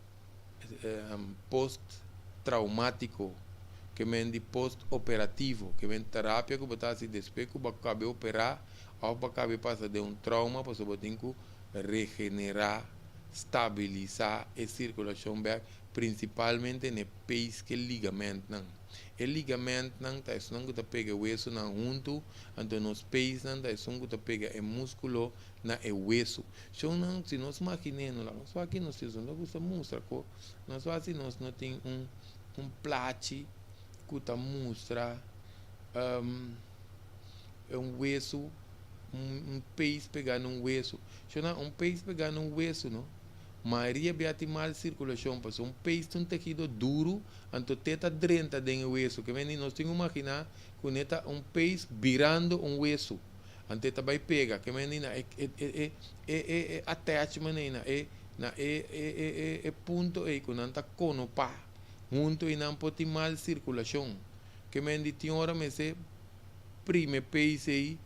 post-traumático, que vem de post-operativo, que vem terapia que você se despeja, que você acaba operar, ou você acaba passar de um trauma, você tem que regenerar, estabilizar a circulação, principalmente no pés que ligamento. O ligamento não está só que pega o osso não junto, então nos pés não está só que pega o músculo na o osso. Então não, se nós imaginamos lá, só aqui nós temos não gosta mostrar co, nós assim nós não tem um plate que tá mostra um osso, pés pegando um osso. Então pés pegando um osso, não? Maria beati mal circulação, passou peixe um tecido duro, então teta drenta dentro do osso, que vem nós temos que imaginar que neta peixe virando osso, então teta vai pegar, que vem attachment é ponto aí que não está conopá, junto e não pode mal circulação, que vem de hora mas é prime peixe aí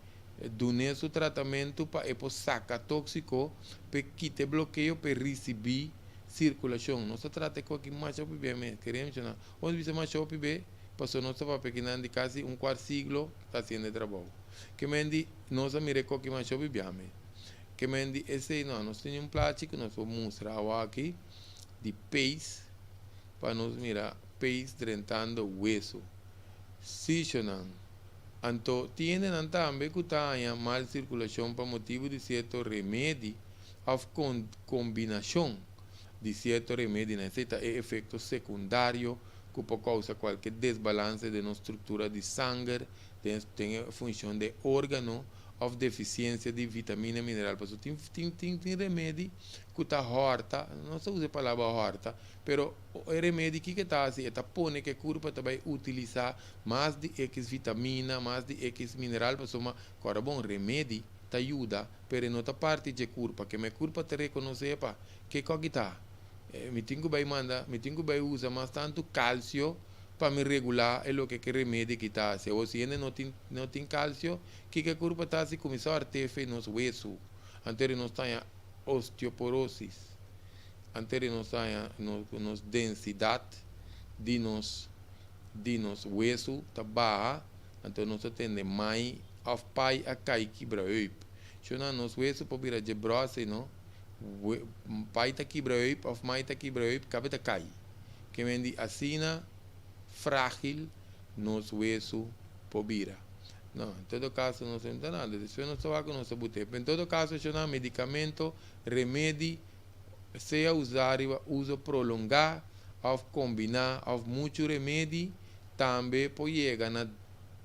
durante o tratamento para sacar tóxico para quitar bloqueio para receber circulação. Nós tratamos com aqui mais ou menos, queremos não. Onde você mais ou menos, passou nossa para pequena de quase quarto siglo está sendo trabalho. Que mendi nós mire com aqui mais ou menos, que mendi esse não, nós temos plástico, nós vamos mostrar aqui de peixe para nós mirar peixe drentando o osso. Sicionando. Então, tiene também que tenha mal circulação para motivo de certo remédio ou combinação de certo remédio, necessita efeito secundário que pode causar qualquer desbalance de nossa estrutura de sangue, tem função de órgano ou deficiência de vitamina mineral. Porque tem remédio que está horta, não se usa a palavra horta, mas o remédio que está assim, está põe que o corpo vai utilizar mais de X vitamina, mais de X mineral, para uma agora bom remédio te ajuda, mas não está parte de corpo, que meu corpo te reconhece para que coisa está. Me tenho que vai usar mais tanto cálcio para me regular é o que remédio que está. Se você ainda não tem cálcio, que o corpo está assim, começar a artefe nos ossos. Antes nós tem osteoporose. Antes nós tem nos densidade de nos ossos, tá baixa. Então nós temos mais of pai a cair quebra up. Se não nos ossos pode virar de braço, não? Pai tá quebra up, of mãe tá quebra up, cabe tá cai. Que vem assim frágil nos ossos pobira. Não, em todo caso não se entende nada, isso não se vai com nosso boteco. Em todo caso, se não medicamento, remédio, seja usar uso prolongar, ou combinar, ou muito remédio, também pode chegar a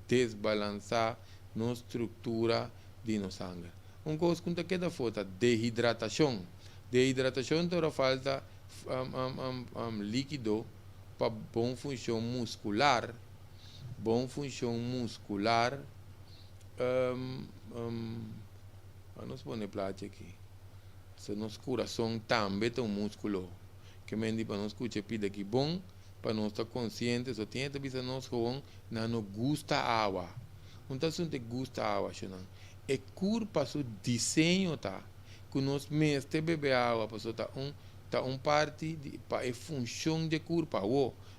desbalançar na estrutura de nosso sangue. Coisa que queda falta, desidratação. Desidratação toda falta líquido para boa função muscular, vamos pôr plate aqui. Se nosso coração também tem um músculo, que me diz para nós escutar pida aqui bom, para nós estar conscientes, só tem que pensar nós gewoon, não gusta água. Não está só gusta água, não. É culpa do desenho, tá? Que nós mesmos beber água, para tá parte para a função de culpa.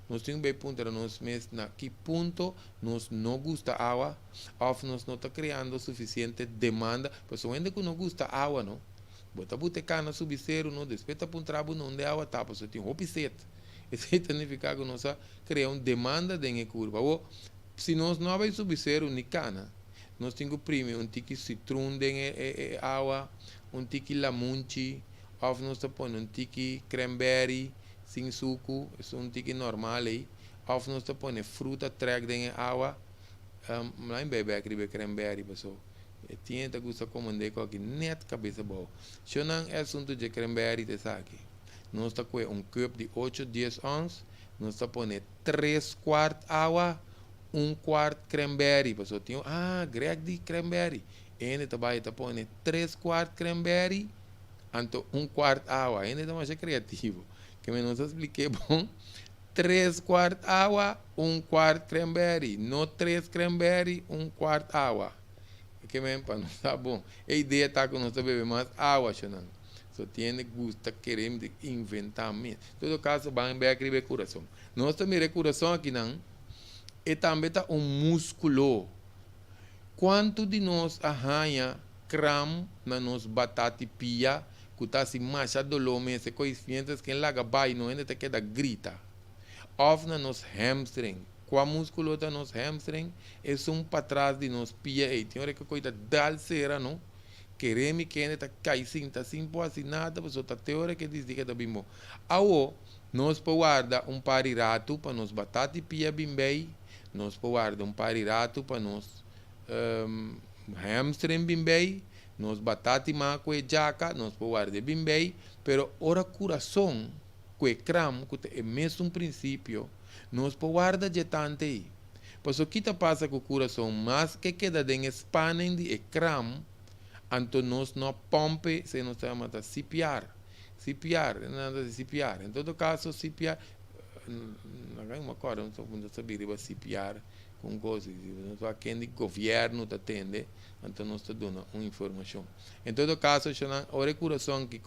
Nós temos que perguntar nós mesmos na que ponto nós não gusta água, ou nós não está criando suficiente demanda, porque ainda que não gusta água, não. Bota cana subcero, não despeita para um trabalho não de água, tá? Porque tem um opset. Isso significa que nós criamos demanda de curva. Ou se nós não vai subcero nem cana, nós temos que primeiro um tique citron de água, um tique lamunchi, ou nós põe um tique cranberry sem suco, é um tique normal aí, ou nós põe fruta track de água, lá em bebê que cranberry, pessoal. Tinha que gostar como andei com aqui net cabeça boa. Se não é assunto de cranberry te saque. Nós está com um cup de 8 10 ons, nós está pondo 3/4 água, 1/4 cranberry, pessoal. Tinha greg de cranberry. Ele também está pondo 3/4 cranberry, então 1/4 água. Ele está mais criativo. Que me não expliquei bom. 3/4 água, 1/4 cranberry, não 3 cranberry, 1/4 água. Que mesmo para não tá bom. A ideia está que nós bebemos mais água, não. Só tem que gostar, queremos inventar mesmo. Em todo caso, vamos ver aqui o coração. Nós também o coração aqui não. E também está músculo. Quanto de nós arranha cram na nos batata pia, que está assim macha dolor, mas se coisas que lá vai não ainda te queda grita. Ou na nos hamstring. Com músculo da nos hamstring, é para trás de nos pia e tem hora que coisa dalcera, não? Queremos que ainda cai sim, tá sim, assim nada, mas outra teoria que diz que tá bimbo. Ao nós guarda par de rato para nos batata e pia bimbei, nós guarda par de rato para nos hamstring bimbei, nos batata e maco e jaca, nós guarda bimbei, pero ora coração, que cram, que é mesmo princípio, nós guarda de tanto aí. Pois o que passa com o coração, mas que queda de expandem de cram, então nós não pompe, se nós chama de CPR. CPR, nada de CPR. Em todo caso, CPR, não me acordo, não sabia de CPR, com coisas, não só quem de governo atende, então nós está dando uma informação. Em todo caso, o coração que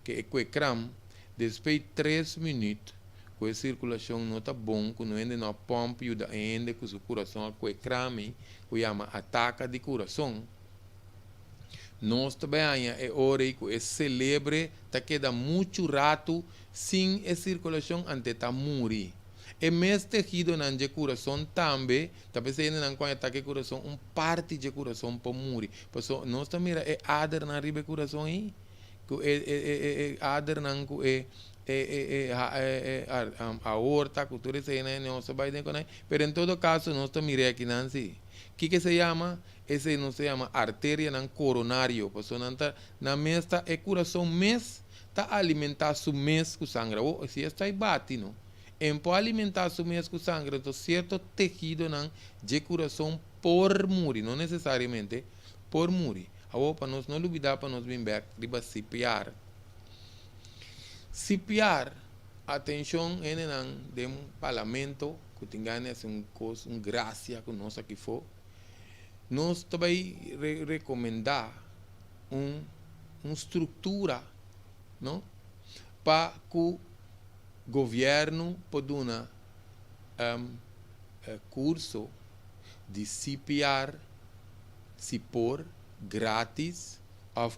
é o cram, depois de 3 minutos, com a circulação não está bom, quando ainda não pompa, ainda com o coração, com o crame, que chama ataque de coração. Nós também é hora que celebre, tá queda muito rato sem a circulação até tá morrer. E mesmo tejido na coração também, talvez ainda não conhece ataque coração, parte de coração para morrer. Por isso, nós também é ader na riba coração aí, que ader não a aorta, cultura essa não se vai decorar, mas em todo caso nós estamos aqui não sei. Que se chama? Esse não se chama artéria não coronário, porque na mesta é coração mês tá alimentar su mês com sangue, ou se está aí bate não. Em para alimentar su mês com sangue, então certo tejido não de coração por morrer, não necessariamente por morrer. Agora para nós não olvidar para nós vir back, riba CPR. CPR, atenção, de um parlamento, que tenha um graça que nós aqui for, nós também recomendar uma estrutura, não? Para que o governo possa dar curso de CPR, se por grátis,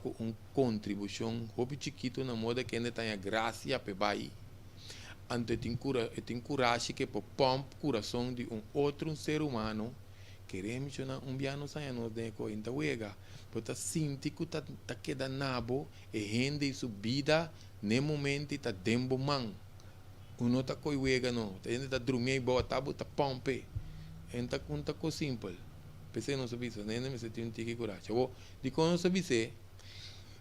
com uma contribuição hobby chiquito na moda que ainda tenha graça para bai. Então tem coragem que para pompa coração de outro ser humano, queremos um biano saia nos de co ainda wega, porque sinto que tá queda nabo e rende sua vida no momento tá dembo man. Uno tá coi wega não, ainda tá dormindo boa tá pompe. Então conta co simples. Pensei não sabia, nem me senti tique coragem. De quando sabia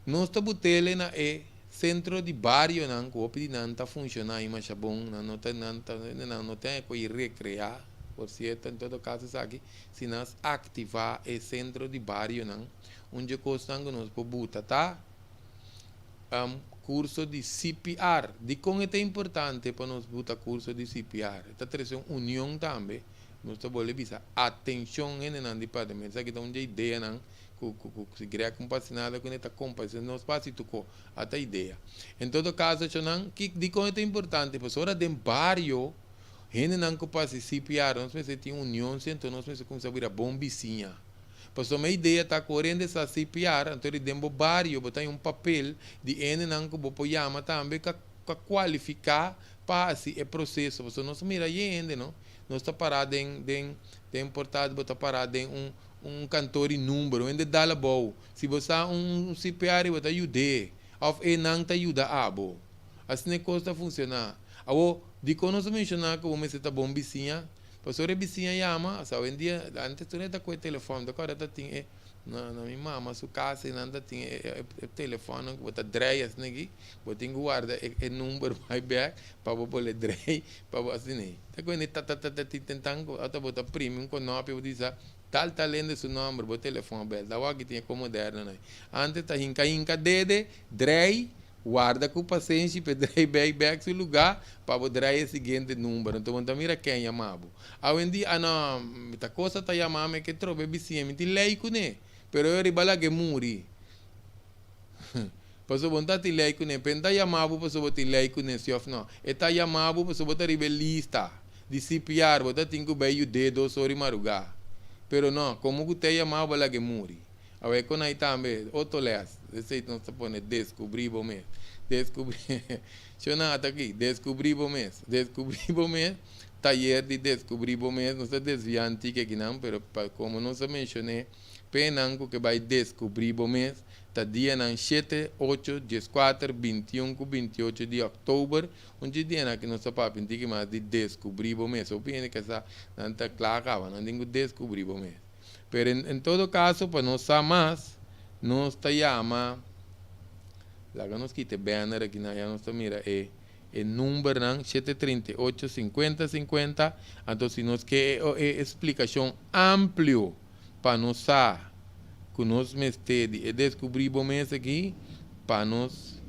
nós estamos tele na centro de barrio não que não está funcionando mas é bom não tem que recrear por certo em todo caso aqui se nós ativar o centro de barrio não onde costando nós por buta tá curso de CPR. De como é importante para nós botar curso de CPR. Esta traz uma união também. Nós estamos visar atenção no departamento. Isso aqui dá uma ideia, não? Se criar compassionada com esta compassion, nós passamos até a ideia. Em todo caso, que de como é importante, porque hora de barrio, gente não passa CPR, nós precisamos ter união, então nós precisamos começar a virar bom vizinha. Porque uma ideia está correndo essa CPR, então dentro do barrio, botar um papel de gente não que vou chamar também, que qualificar para esse processo. Porque nós mira gente, não? Nós está parado em importado, está parado em cantor e número, onde dá a boa. Se você CPR, você ajuda. Ou não te ajuda a abo. Assim a coisa está funcionando. Agora, de quando nós mencionar que você está bom vizinha, pastor vizinha chama, sabe, um dia, antes tu não está com o telefone, agora está tinha na minha mama, sua casa, e não tinha o telefone, que você dreia assim aqui, você tem que guardar o número vai back, para você poder dreia, para você assim. Tá quando está tentando, até botar premium, quando não, para dizer, tal lendo seu número, o telefone aberto, da hora que tinha como moderno, né? Antes tá hinca dede, dreia, guarda com paciência para dreia back seu lugar, para você dreia o seguinte número. Então, você mira quem chamava. Hoje em dia, não, a coisa está chamando que trobe vizinha, me leico, né? Pero eu ribala que muri. Paso bonta ti leico, né? Penta chamava, paso você leico, né? Se of não. Eta chamava, paso você ribe lista de CPR, você tem que ver o dedo, sorry marugar. Pero não, como você chamava, lá que muri. Agora, quando aí também, outro leas, esse não se pode descobrir bom mesmo. Descobrir, deixa eu aqui, descobrir bom mesmo. Descobrir bom mesmo, taller de descobrir bom mesmo, não se desviante aqui não, pero como não se mencionei, penango que vai descobrir bom mês, tá dia na 7, 8, 14, 21, 28 de outubro, onde dia na que nós sabemos que mais de descobrir bom mês, ou bem que essa não tá claro, não tem que descobrir bom mês. Pero em todo caso, para nós mais, nós tá chama, lá que nós quita banner aqui na nós tá mira é número não 738 50 50, então se nós quer explicação amplio para nós que nós mestede e descobrir bom mês aqui para nós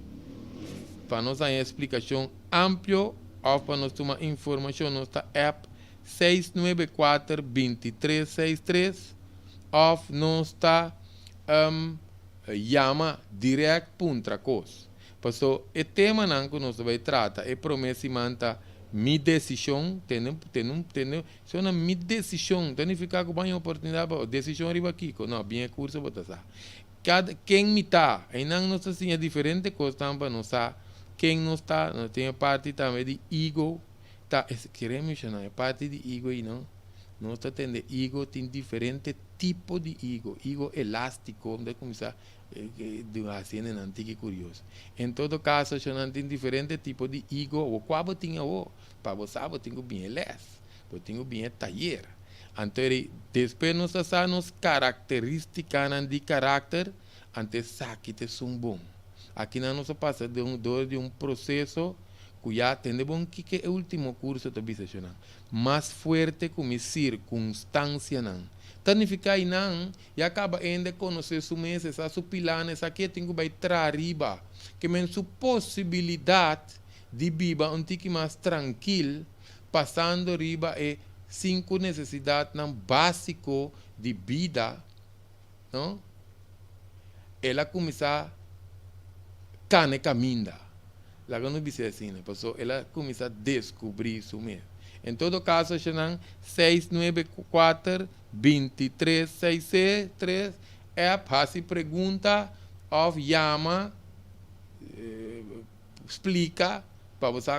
a explicação ampla ou para nós tomar informação nossa app 694-2363 ou nós está chama direto para cos. Pastor, o tema não que nós vai tratar é promessa e manta minha decisão, se é uma minha decisão, tem que ficar com uma oportunidade para decisão arriba aqui, não, bem curso botar. Quem me está, e não nós assim é diferente coisa para nós quem não está, nós tem a parte também de ego, tá, queremos mencionar, a parte de ego e não, nós está tendo ego tem diferente tipo de ego elástico, onde começar de assim é antigo curioso. Em todo caso, já tem diferentes tipos de ego, o qual você tinha para você tem bem les, você tem bem taller. Então, depois nós sabemos características de caráter, antes saque te bom. Aqui nós passa de um processo que já tem bom que é o último curso da vida, mais forte como circunstância não. Tanificar e não, e acaba ainda conhecer su mês, essa su pilar, essa aqui tem que vai trazer riba, que men su possibilidade de viver um tique mais tranquilo, passando riba e 5 necessidades não básico de vida, não? Ela começa a caminhar, lá que não disse assim, né? Ela começa a descobrir isso mesmo. Em todo caso, Xanan 694-2363 é faz pergunta ou chama, explica para você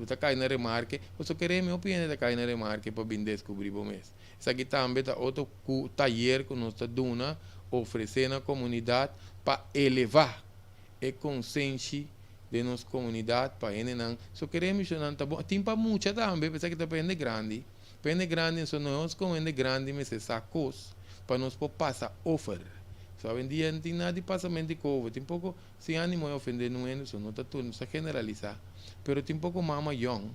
que cai na remarque, você quer minha opinião de cair na remarque para bem descobrir o mês. Isso aqui também é outro taller que nós estamos dando, oferecendo à comunidade para elevar a consciência de nossa comunidade para ele não só queremos não tá bom tem para muita também pensa que depende grande só nós como é grande mas é sacos para nós passar offer só em dia não tem nada de passamento de covo tem pouco sem ânimo de ofender não é isso não está tudo não se generalizar pero tem pouco mama young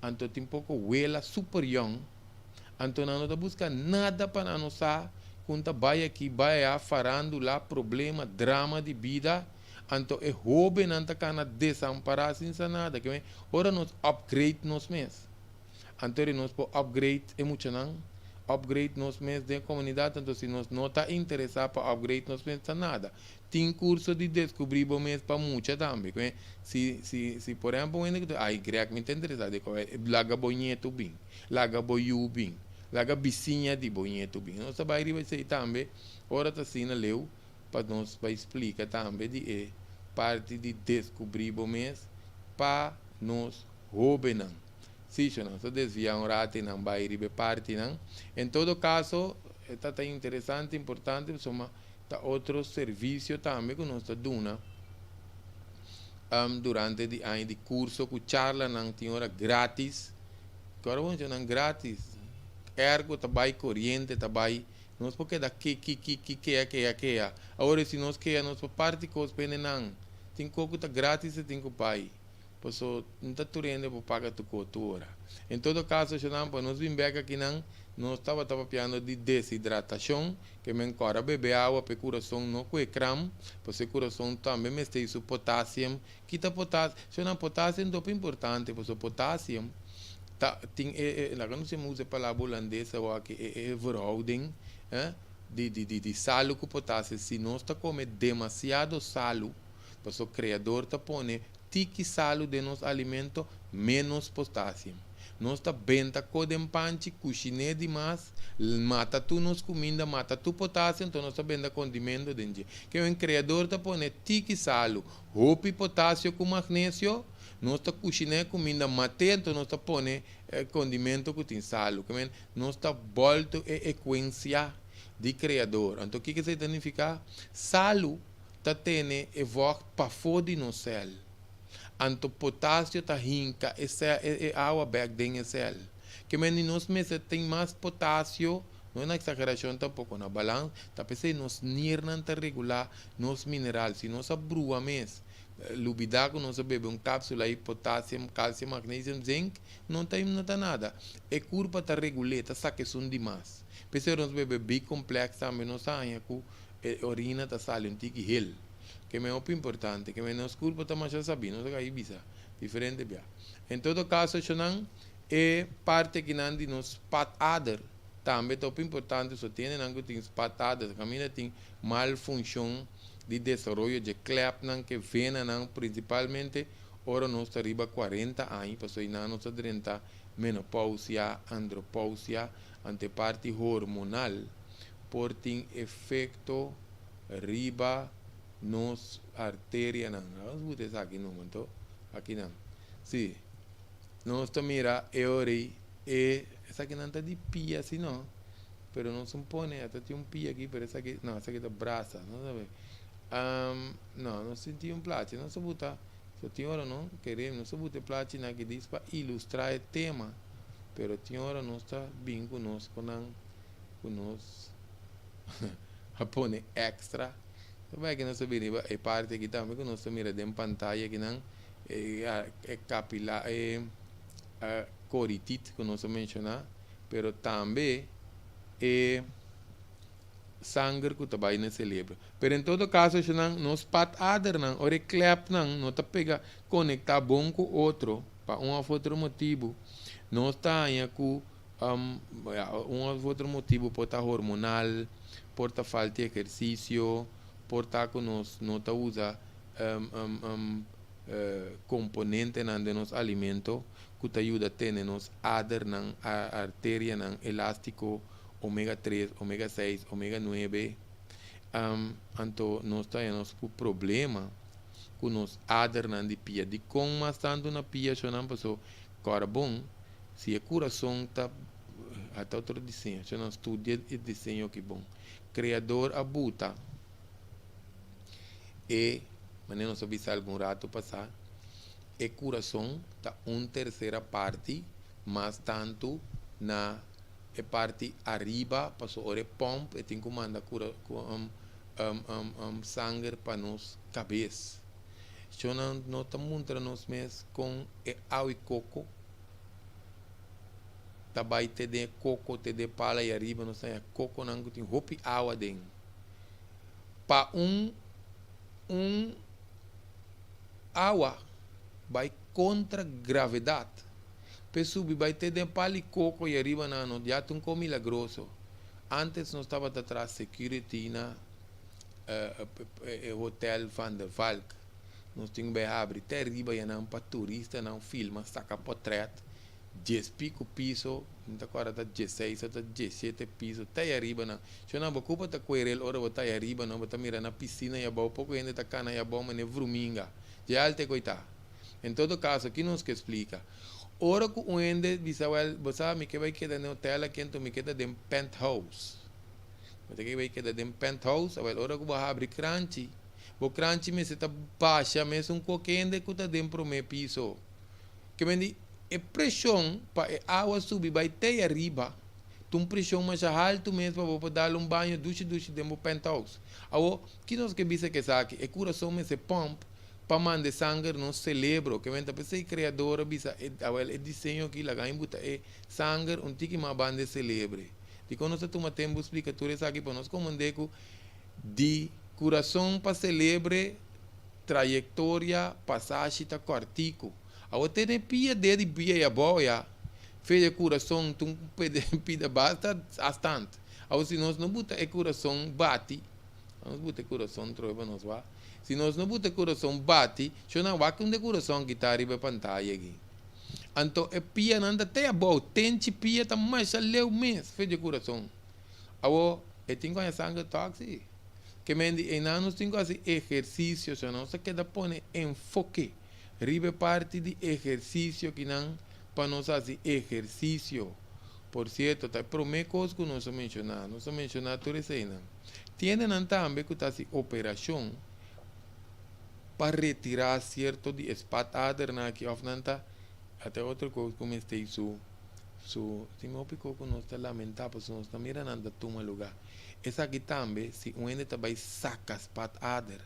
então tem pouco wela super young então não está buscando nada para nós quando vai aqui vai a farando lá problema drama de vida Então, é hobby não tá cana desamparar sem nada. Que ora nós upgrade nós mesmos. Então, nós podemos upgrade emocional, upgrade nós mesmos da comunidade. Então, se nós não está interessado para upgrade nós mesmos, nada. Tem curso de descobrir bom mesmo para muita também. Se por exemplo, aí creio que me interessa, laga bonito bem, laga boiú bem, laga vizinha de bonito bem. Nós vai ser também, ora tá assim, leu, para nós vai explicar também de parte de descobrir bom mesmo para nós roubar não. Se não, se desviar um rato não vai ir parte não. Em todo caso, está interessante, importante, soma outro serviço também que nós damos durante o ano de curso, que charla não tem hora grátis, agora vamos dizer grátis, ergo também corrente também, nós porque daqui que é, agora se nós quer nós parte com os pene não, tem coisa tá grátis e tem que pai, posso não tá turendo para pagar tu hora. Em todo caso, já não para nós vir aqui não nós estava piano de desidratação, que me encora beber água para o coração não com ecrã, porque o coração também me tem o potássio, que tá potássio, se não potássio é muito importante, porque o potássio tem, lá não se usa a palavra holandesa, que é verhouding, de sal com potássio, se nós está comendo demasiado sal, porque o criador está pondo tique sal de nosso alimento, menos potássio. Nós está bem, está codem panche, cozinhar demais, mata tu nos comida, mata tu potássio, então nós está bem da condimento dentro. Que o criador está pondo tique sal, roupa potássio com magnésio, nós está cozinhar comida, mate, então nós está pondo condimento com tem sal. Que nós está volto a sequência de criador. Então o que significa? Sal está tendo evoque para fora de no céu. Anto potássio tá rinca, é água back dentro do céu. Que men nós meses tem mais potássio, não é uma exageração tampouco na balança, tá pensei nos nirnan tá regular nos minerais, se nós abrua mes, lubidago nós bebe cápsula aí potássio, cálcio, magnésio, zinc, não tem nada. É curva tá regular, tá saque são demais. Pensei nós bebe bem complexo também nós saia com orina tá saliendo tique hel. Que é muito importante, que menos culpa também já sabia, não sei bisa, diferente bia. Em todo caso, não é parte que não de nos pat adder, também é muito importante, só tem não que tem pat adder, caminha tem malfunção de desenvolvimento de clap não que vem não principalmente, ora nós arriba 40 anos, passou aí não nós 30 menopausia, andropausia, ante parte hormonal, por tem efeito riba nos arteria não, vamos botar aqui no momento, aqui não, sim, nós mira ori essa aqui não está de pia assim não, pero não se põe, até tem pia aqui, pero essa aqui, não, essa aqui está braça, não sabe, não senti plástico, não se bota, se tem hora não, queremos, não se bota plástico aqui diz para ilustrar o tema, pero tem hora não está bem conosco, com nós, a pôr extra. Vai que nós sabemos a parte aqui também que nós mira de pantalla que não é capilar é coritite que nós mencionar, pero também é sangue que também não celebra. Pero em todo caso não nós pat adder não, ore clap não tá pega conectar bom com outro para um outro motivo. Nós tá aí com outro motivo pode estar hormonal, pode estar falta de exercício, portar que nós não usa componente de nosso alimento que te ajuda a ter nos adder, a artéria, elástico, ômega 3, ômega 6, ômega 9. Então, nós temos um problema com nos adder de pia. De como mais tanto na pia, já não passou. Agora, bom, se o coração está até outro desenho, já não estudia o desenho que bom. Criador abuta. Mas não sabia se algum rato passar, o coração está terceira parte, mas tanto na parte arriba, passou a pompa, e tem que mandar sangue para nos cabeça. Se não está montando nos meses com água e coco, também te de coco, te de pala e arriba, não sei, coco não tem roupa e água dentro. Para um água vai contra gravidade. Pessoal, vai ter de palicoco e arriba na no já tem como milagroso. Antes nós estava atrás security na hotel Van der Valk. Nós tínhamos que abrir até arriba e não para turista não filma, saca portrait, 10 pico piso, então agora está 16 ou 17 piso, até arriba não. Se não ocupa está coerel, ora está arriba não, está mirando na piscina e a boa pouco ainda está cana e a boa mas vruminga. Já alte coitado. Em todo caso, aqui nos que explica. Ora que o ende bisawel, você me que vai quedar no hotel aqui, então me queda de penthouse. Você que vai quedar de penthouse, ora que vai abrir crunchy. O crunchy me está baixa, mas um coquende que está dentro do meu piso. Que me diz, a pressão para a água subir vai até arriba. Tem pressão mais alta mesmo para dar banho, duche dentro do penthouse. Agora, que nós que bisa que sabe, o coração me se pompa. Para mandar sangue não celebro, que vem para ser criador, bisa, o desenho que lá ganha é sangue, tique uma banda celebre. E quando nós toma tempo explicatório aqui para nós como deco de coração para celebre trajetória passagem ta cortico. Ao ter pia de pia a boia, fez coração tum pida basta bastante. Ao se nós não bota o coração bate, nós bota coração trova nós vai. Se nós não bota coração bate, só não vai com de coração que está arriba pantalla aqui. Então, a pia não até a boa, tente pia tá mais a leu mês, fez de coração. Agora, eu tenho que sangue tóxico. Que me diz, nós temos que fazer exercício, só não se queda pôr enfoque. Ribe parte de exercício que não, para nós fazer exercício. Por certo, tá primeira coisa que nós mencionamos tudo isso aí, não. Tiene também que está assim, operação, para retirar certo de espatader na que of nanta até outra coisa como este se me opicou que nós está lamentável se nós está mirando anda toma lugar essa aqui também se um ende também saca espatader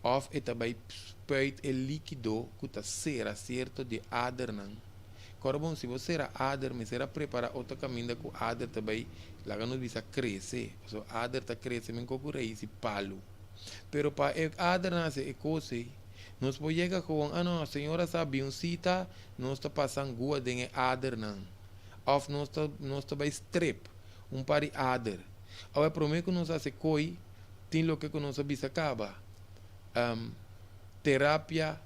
of e também peit o líquido que está cera certo de ader não agora bom se você era ader mas era preparar outra caminho com ader também lá não bisa crescer so ader está crescendo em qualquer esse palo. Pero para adernar-se coisa, nós podemos chegar com, não, a senhora sabe, cita, nós está passando gua de adernar. Ou nós está by strep, par de ader. Agora, prometo que nós faz coi, tem o que nós bisa acaba. Terapia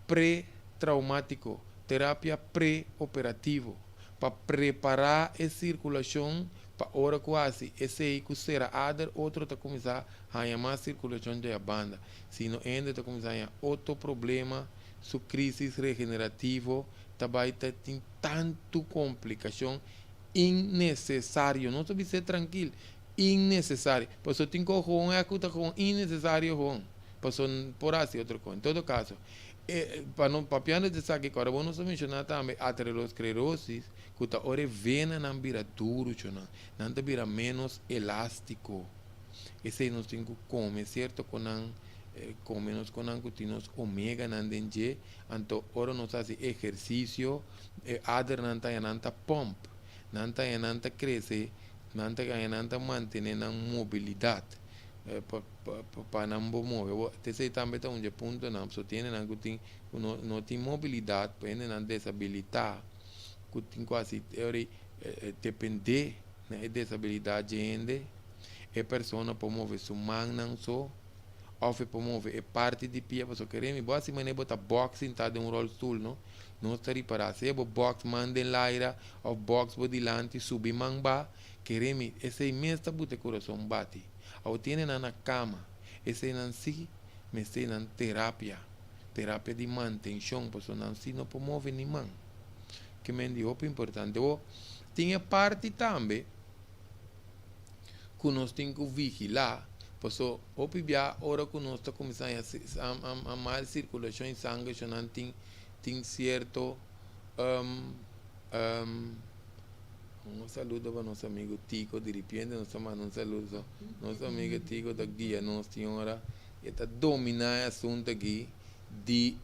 pré-traumático, terapia pré-operativo, para preparar a circulação para hora quase esse aí que será ader outro está começar a chamar circulação da banda se não ainda está começando a outro problema su crise regenerativo também tem tanto complicação innecessário não sabe ser tranquilo innecessário por isso tem que é que está com innecessário por assim outra coisa em todo caso para não papiando de saque agora vamos mencionar também aterosclerose que está ora vena não vira duro não vira menos elástico esse nós temos que comer certo com comemos com continuos omega não dengue então ora nós faz exercício ader não tá pump não tá crescer não tá manter na mobilidade para não mover esse também tá um ponto não só tem não tem mobilidade para não desabilitar que tem quase depender da desabilidade ainda a pessoa pode mover sua mão não só ou pode mover parte de pia para querer boa se mané botar boxing tá de rollstool não está reparar se box manda em laira ou box por delante subir mamba querer esse mês tá bota coração bate ou tem na cama esse não se mas tem na terapia de manutenção para não se não pode mover nem mão que me diz importante tinha parte também que nós temos que vigilar porque a hora que nós estamos começando a mais circulação de sangue já não tem certo um saludo para nosso amigo Tico de repente nós estamos um saludo nosso amigo Tico da guia nossa senhora está dominar o assunto aqui de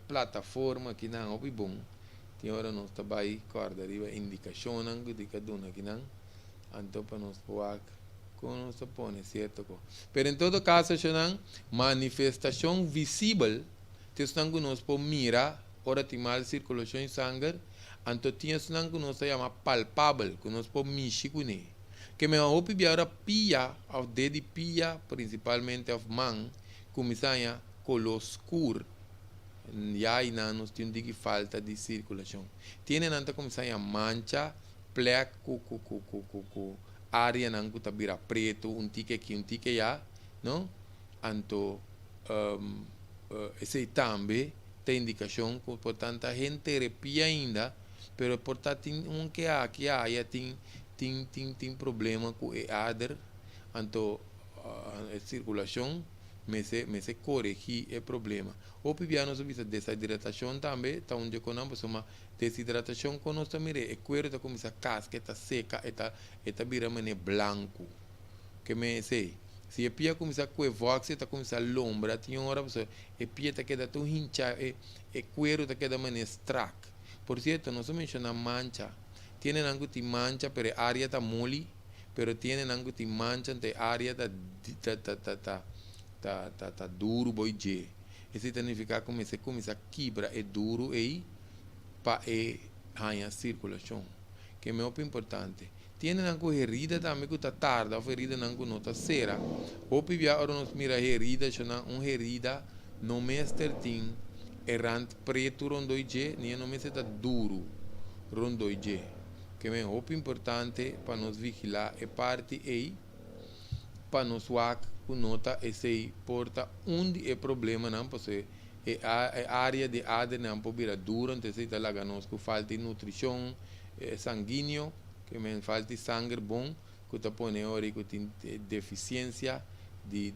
plataforma que não é bom tem hora nós trabalhamos corda arriba indicação que de cada um aqui não então para nós poder como se pone, certo? Pero em todo caso, Xonan, manifestação visível, nós conosco mira, ora tem mal circulação em sangue, então tinhas não conosco chama palpável, conosco mexer com ele. Que me hopi biara pia, ao dedo pia, principalmente ao man, começa a color escuro. E aí nós temos que falta de circulação. Tiene nanta começa a mancha, plec, área não que vira preto, tique aqui, tique lá, não? Então, esse também tem indicação que, portanto, a gente terapia ainda, pero portanto, que há, tem problema com a ADER, então, a circulação, mas se corrigir o problema. O pibiano sobre desidratação também, tá onde conamos uma desidratação quando nós mire, o cuero está começa a casca, está seca, está vira mané branco. Que me sei, se a pia começa a coevox, está começa a lombra, tinha uma hora você, a pia está queda tão hincha, o cuero está queda mané strack. Por certo, nós mencionamos mancha. Tiene algo de mancha, pero área está mole, pero tiene algo de mancha, de área tá duro, boije. Isso significa que se começa a quebrar, é duro aí, para a circulação, que é muito importante. Tiene algo herida também que está tarde, ou herida não está cera. Ou pivia, ora nós mira herida, uma herida, não mestre tem, errante preto rondoije, nem não mestre está duro, rondoije. Que é muito importante para nós vigilar a parte aí, para nós nota esse porta onde é problema não porque a área de ADE não pode virar dura então se está lá que falta de nutrição sanguíneo que me falta de sangue bom que está põe hora que tem deficiência de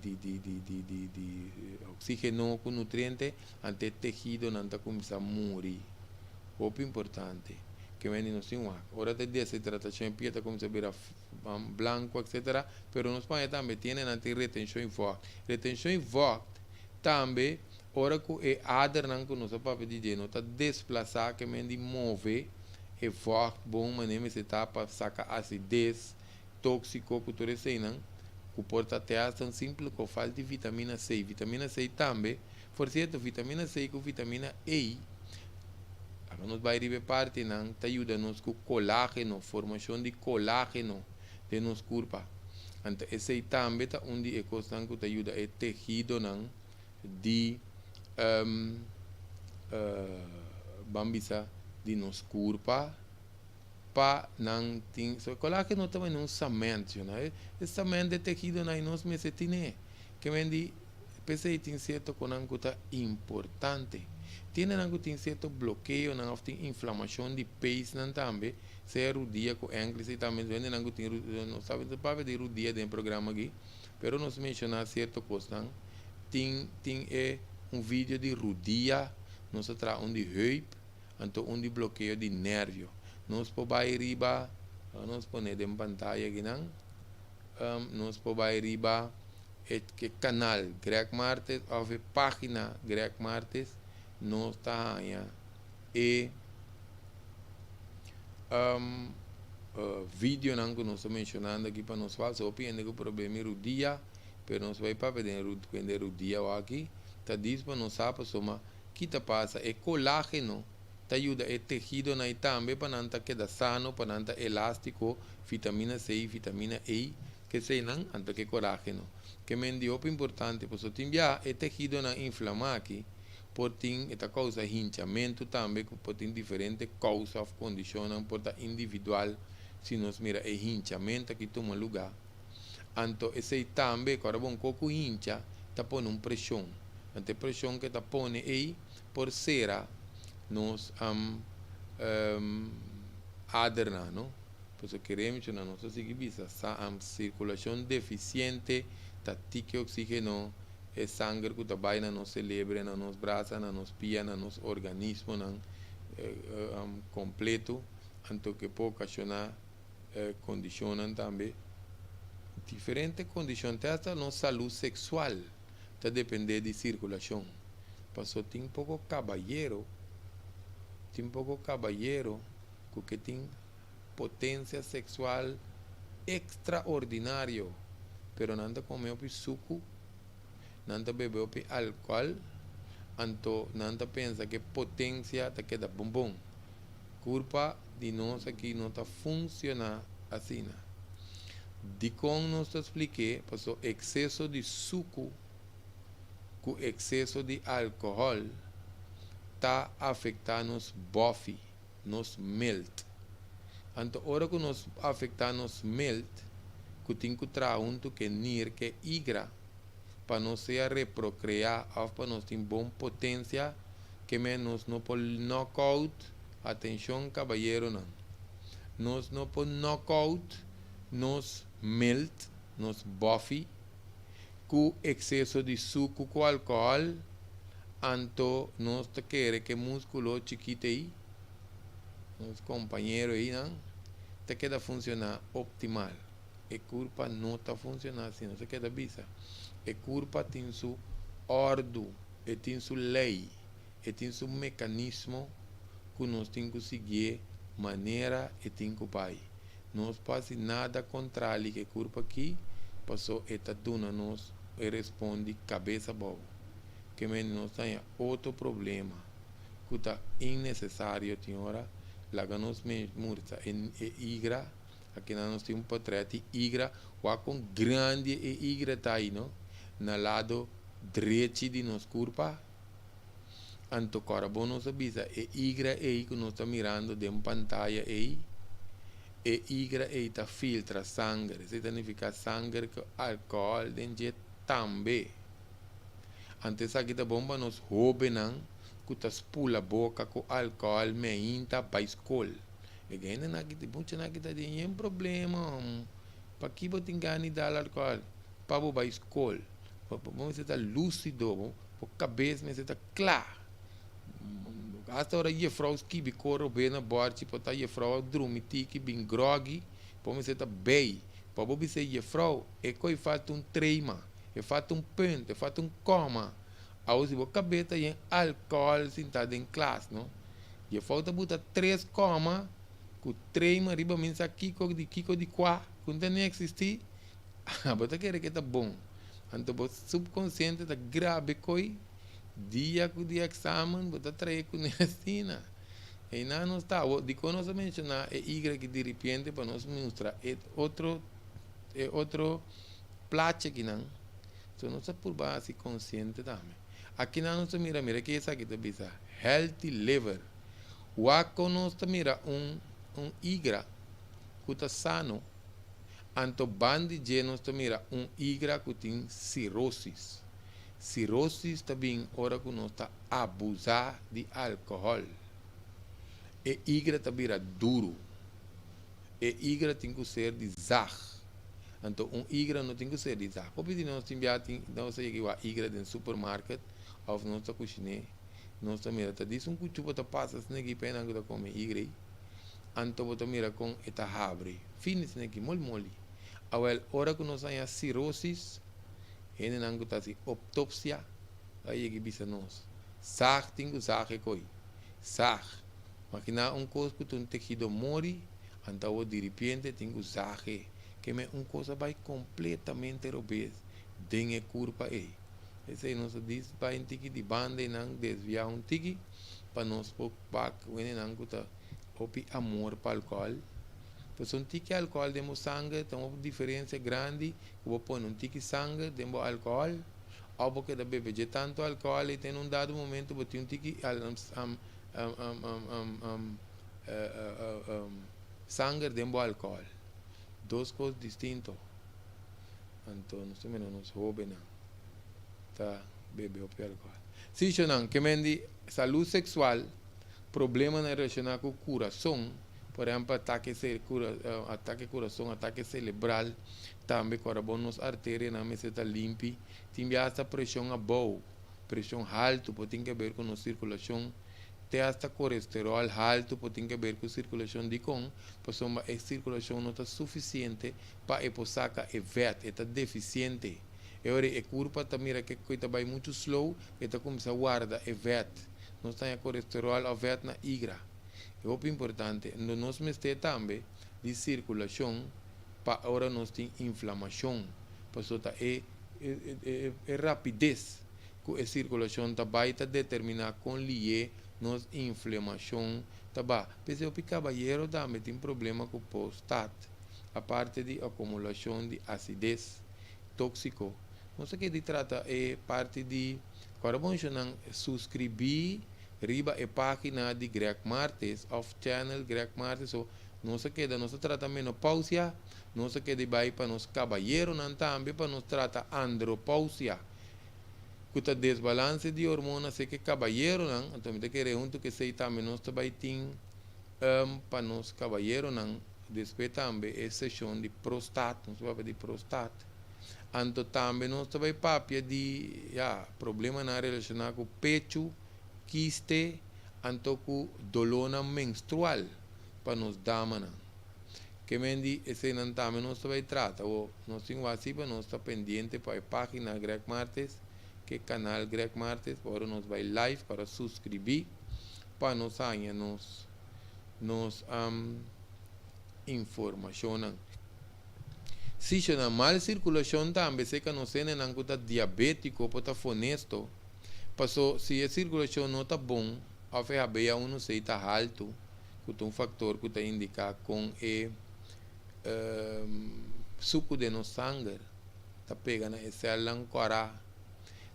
oxígeno com nutriente ante tecido não está começando a morrer muito importante que vem no seu hora de desidratação em pia está começando a virar blanco, etc. Pero nos Espanha também tem retenção em voto. Retenção em voto também, ora que a ADER não conosco para pedir, não está desplaçar, que me move, e voto bom, mas se está para sacar acidez, tóxico, que tudo isso não, que porta até tão simples, que falta de vitamina C. Vitamina C também, por certo, vitamina C com vitamina E, nos vai ribe parte, não, te ajuda-nos com colágeno, formação de colágeno, de nos corpo. Então, esse também é onde é constante que ajuda o tecido não de bambisa de nos corpo para não tem so colágeno também não samento, né? Esse samento de tecido não nos meses tem que vem de pensei tem certo conanco importante. Tem algo tem certo bloqueio, não tem inflamação de pés não também. Se é rudia com inglês e também vende algo tem não sabe se pode de rudia dentro do programa aqui, pero nós mencionar certo coisa tem vídeo de rudia, nós traz de heup, então de bloqueio de nervio. Nós podemos riba, nós poner em pantalla aqui não, nós podemos riba que canal Greg Martes ou página Greg Martes não está aí e vídeo não que nós estamos mencionando aqui para nós fazer o que problema é o dia, mas nós vai para ver o dia aqui está diz para nós saber soma que está passa é colágeno te ajuda o tecido aí também para não quedar sano para não elástico vitamina C vitamina E que sei não anto que colágeno que me dio importante porque tem já o tecido não inflamar aqui por ter esta causa hinchamento também, por ter diferentes causas, condições, por individual, se nós mira o hinchamento que toma lugar. Então, esse também, quando um pouco hincha, está pondo uma pressão. A pressão que está pondo aí, por cera, nós adernar, não? Por isso queremos que nós seguimos a circulação deficiente, tá tique oxígeno, é sangue que vai na nossa cérebro, na nossa braços, na nossa pia, na nosso organismo, completo, então que pode ocasionar condições também. Diferentes condições, até a nossa saúde sexual, está depender de circulação. Passou tem pouco caballeiro, que tem potência sexual extraordinário, pero não tá comer o suco, não tá beber o álcool, então não tá pensa que potência tá queda bom. Culpa de nós aqui não tá funcionar assim. De como nós te expliquei, passou excesso de suco com excesso de álcool está afetando nos bofe, nos melt. Então, hora que nos afeta nos melt, que tem que trazer que nir que igra para nós se reprocriar ou para nós ter boa potência que menos não pode knockout. Atenção, caballero, não. Nós não pode knockout, nos melt, nos bofe, com excesso de suco com álcool, então nós te queremos que músculo chiquito aí, nos companheiros aí, não, te queda funcionar optimal. A culpa não está funcionando assim, não se queda bisa. A culpa tem sua ordem, tem sua lei, tem seu mecanismo que nós temos que seguir maneira e tem que pai. Não passa nada contrário que a culpa aqui passou eta duna nós e responde cabeça boa. Que nós tenha outro problema que está innecessário, senhora. Lá que nós murta em igra, aqui nós temos um portrait igra, ou com grande igra tá aí, não? Na lado direito de nossa culpa. Anto carbono nós avisa e igra aí que nós estamos mirando de uma pantalla aí. E igra aí está filtra sangue, isso significa sangue com álcool dentro também. Antes aqui da bomba nós roubam que tá pula boca com álcool meinta para escola. E ainda aqui muito aqui tá tem problema. Para que você tem que dar álcool para o escola. Você está lúcido, por cabeça você está claro. Hasta hora a frau skibi corre bem na borda, tipo tá a frau dormir que bem groggy, para você tá bem. Para você a frau é que faz treima, é faz ponto, é faz coma. Aí você cabeça em álcool sentado em classe, não? E a falta botar 3 coma, com treima riba mensa kiko de quá, quando nem existir, você quer que tá bom. Então você subconsciente tá grave coi. Dia com dia exame, você traz com nestina. E não está, de quando nós mencionar, é igreja que de repente para nós mostrar, é outro plato que não. Então nós por base consciente também. Aqui não nós mira que essa aqui também está, healthy liver. O aqui nós mira igreja que está sano. Anto bandi de nós mira igreja que tem cirrosis. Cirrosis também, hora que nós está abusar de álcool. E igra também é duro. E igra tem que ser de zag. Então, igra não tem que ser de zag. Porque nós temos a igra no supermercado, ou nós está cozinhando, nós também está diz cuchu para passar aqui pena que come igra. Então, você mira com esta abre. Finis aqui mole. Awel, hora que nós temos cirrosis, ele não está assim, autopsia, aí é que bisa nós. Sag, tenho sag coi. Sag. Makina coisa que tem tejido mori, então de repente tenho sag, que é uma coisa vai completamente robês, tem a culpa aí. Esse aí nós diz, vai em tiki de banda e não desviar tiki, para nós pouco, quando não está, opi amor para álcool. Pues un tique alcohol demos sangue, tem uma diferença grande. Eu põe um tique sangue, demos alcohol. Ou porque da bebe de tanto alcohol e tem dado momento botar um tique sangue, demos alcohol. Duas coisas distintas. Então, nós também não nos roubem, tá? Bebe o alcohol. Se não, que mendi saúde sexual, problema na relacionar com o coração. Por exemplo, ataque coração, ataque cerebral, também quando nos artérias não está limpa, tem essa pressão boa, pressão alta, tem que ver com a circulação, tem essa colesterol alto, tem que ver com a circulação de com, porque a circulação não está suficiente para sacar e vet, está deficiente. E agora a curva também que coisa vai muito slow, está começando a guardar e vet, não tem colesterol ou vet na igra. É muito importante, nós temos também de circulação, para agora nós temos inflamação. Passou tá rapidez que a circulação tá vai tá determinar com lié nos inflamação tá ba. Pese o caballeiro também tem problema com prostat, a parte de acumulação de acidez tóxico. Não sei que de trata parte de agora bom não subscrever riba a página de Greg Martes of channel Greg Martes so não sei que da nosso trata menopausia, não sei que de vai para nos caballeiro não também para nos trata andropausia. Kuta desbalance de hormonas sei que caballeiro não, então me que junto que sei também nós também tem para nos caballeiro não, depois também é sessão de prostat, nós vamos de prostat. Anto também nós também papia de problema na relacionado com pecho, quiste, anto com dolor menstrual para nos damas. Que mendi esse não também nós também trata, ou nós temos assim para nós estar pendente para a página Greg Martes, que canal Greg Martes, para nós vai live para subscrever, para nós ganhar nos informação. Se a mal circulação também, se que não se não está diabético, pode estar funesto, passou se a circulação não está bom, a ferramenta não sei está alto, que um fator que está indicar com suco de no sangue, está pegando esse alancorá,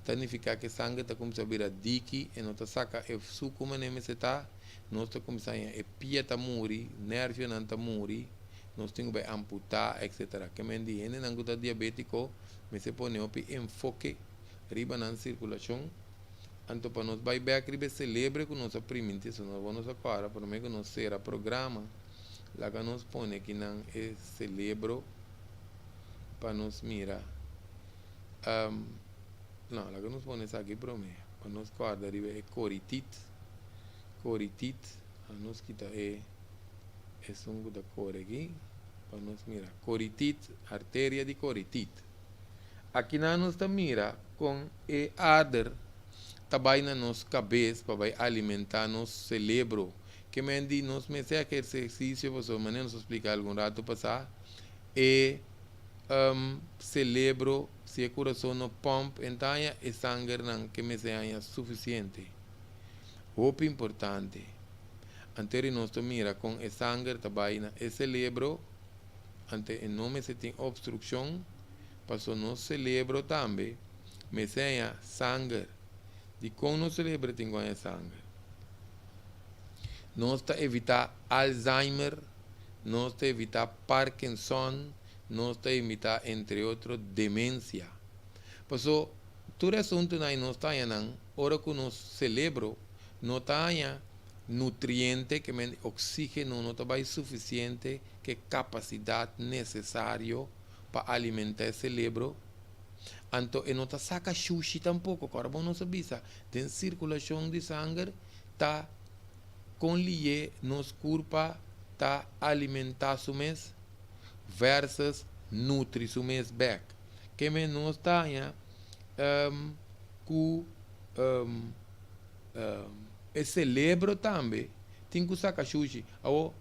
significa que sangue está começando a virar dique e não está saca o suco mas nem se está, não está começando a pia está morrer, nervo não está morrer. Nós temos que amputar, etc. Que me diz, não está diabético, mas se põe enfoque riba na circulação. Então, para nós vai ver que celebra com nossa primente, isso nós vamos agora, para mim que nós será programa, lá que nós põe que não é celebro, para nós mirar. Não, lá que nós põe isso aqui para mim, para nós guardar riba é coritit, a nós quita é um da cor aqui, para nós mirar, coritit, artéria de coritit. Aqui na nós mira com arder, também na nossa cabeça, para alimentar nosso cérebro, que me diz, nós me sei que exercício, você maneira nos explicar algum rato passar, cérebro, se o coração não pompa, então é sangue não que me seja suficiente. Muito importante. Ante nós mira com o sangue também o cérebro, ante não se tem obstrução, passou no cérebro também, me seja sangue, de como no cérebro tem sangue. Nós está evitar Alzheimer, nós está evitar Parkinson, nós está evitar entre outros demência. Passou todo assunto na nós está não, ora que nosso cérebro não está nutriente que men oxígeno não está suficiente que capacidade necessário para alimentar o cérebro. Então, não está saca sushi tampouco, agora não sabia, tem circulação de sangue, está com lié nos corpo, está alimentar o mês versus nutri o mês back. Que men não está com o cérebro também tem que sacar sushi. Ou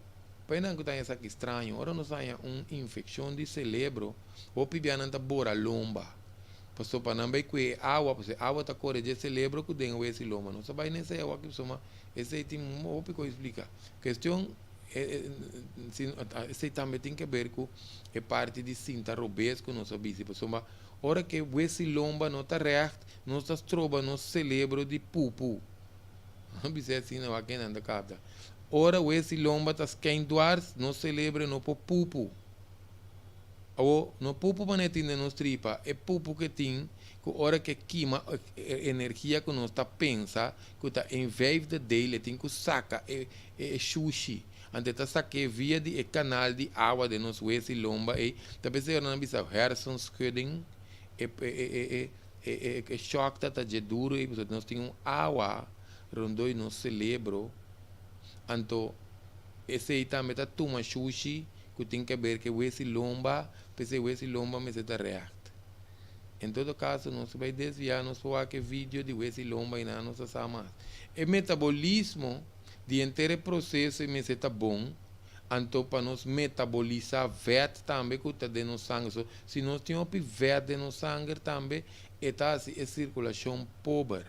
pena que tenha saque estranho, ora não saia uma infecção de cérebro, ou pibiana tá bora lomba. Passou para não ver que água, porque água tá correndo o cérebro que tem esse lomba. Não sabe nem se é água que soma. Esse tem um pouco explica. Questão esse também tem que ver com a parte de cinta robês que não sabe se passou. Ora que esse lomba não tá reto, não está troba no cérebro de pupu. Não precisa assim, não vai querer andar capta. Ora, esse lomba está esquentando, não celebra no pupu. Ou no pupu para não ter nos tripa, é pupu que tem, que hora que queima energia que nós está pensa, que está em vez dele, tem que sacar sushi. Antes está sacar via de canal de água de nos esse lomba, e talvez eu não precisa hersenskudding, choque está de duro, e nós temos água rondoi no cérebro, então esse aí também está toma sushi, que tem que ver que esse lomba, porque esse lomba me está react. Em todo caso, nós vai desviar, nós vamos ver vídeo de esse lomba e não sabe mais. O metabolismo de inteiro processo me está bom, então para nós metabolizar vet também que está dentro do sangue. So, se nós temos vet dentro do sangue também, está assim, a circulação pobre.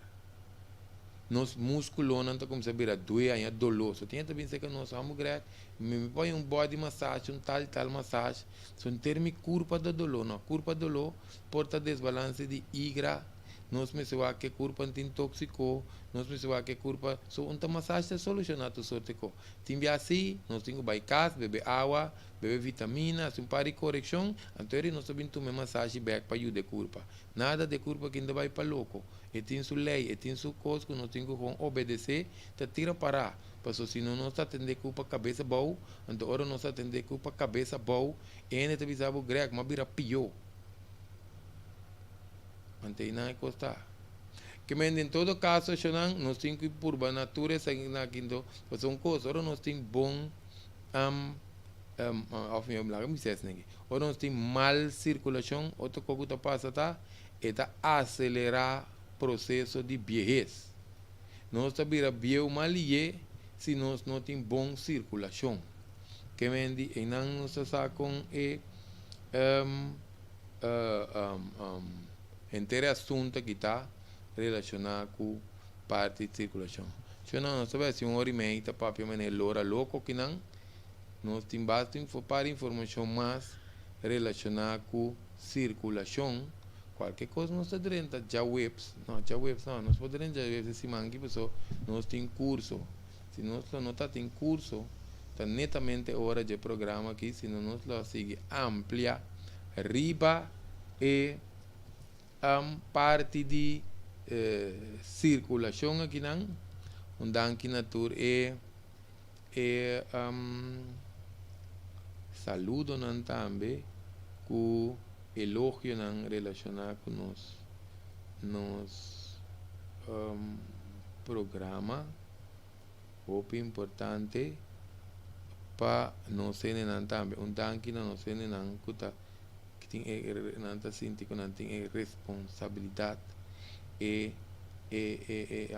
Nos músculos não está como se vira doer, aí é dolor. So, tem também que nós vamos grande, me põe body massagem, tal massagem. So, em termos de curva do dolor, não, curva do dolor, porta desbalance de igra. Nós me sabemos que curva tem tóxico, nós me sabemos que curva, so uma massagem soluciona tu sorte co. Timbe assim, nós temos baicas, beber água, beber vitamina, assim para correção, então nós também tomamos massagem back para ajudar curva. Nada de curva que ainda vai para louco. E tem sua lei, e tem sua coisa que nós temos que obedecer, te tira parar. Porque se não nós atender culpa cabeça boa, então agora nós atender culpa cabeça boa, e ainda te avisava o grego, mas vira pior. Mantém na costa. Que em todo caso, nós temos que por a natureza na quinto, pues um coisa, ora nós temos bom of me blaga me ses negi. Ora nós temos mal circulação, outro coisa que passa tá, é acelerar processo de viejez. Nós também view mal se nós não temos bom circulação. Que mendi e não nos sa com inteiro assunto que está relacionado com parte de circulação. Se não sabemos se hora e meia está papel mas hora louco que não nós temos bastante para informação mais relacionada com circulação. Qualquer coisa nós podemos já webs, não, nós podemos já webs se mangue pessoa nós temos curso. Se nós não está tem curso, está netamente hora de programa aqui, se não nós lo sigue amplia, riba e parte de circulação aqui não, onde natura é saludo não também, com elogio não relacionado com nos programa, muito importante para nós não também, onde não nós não nanta sinti que não tem responsabilidade e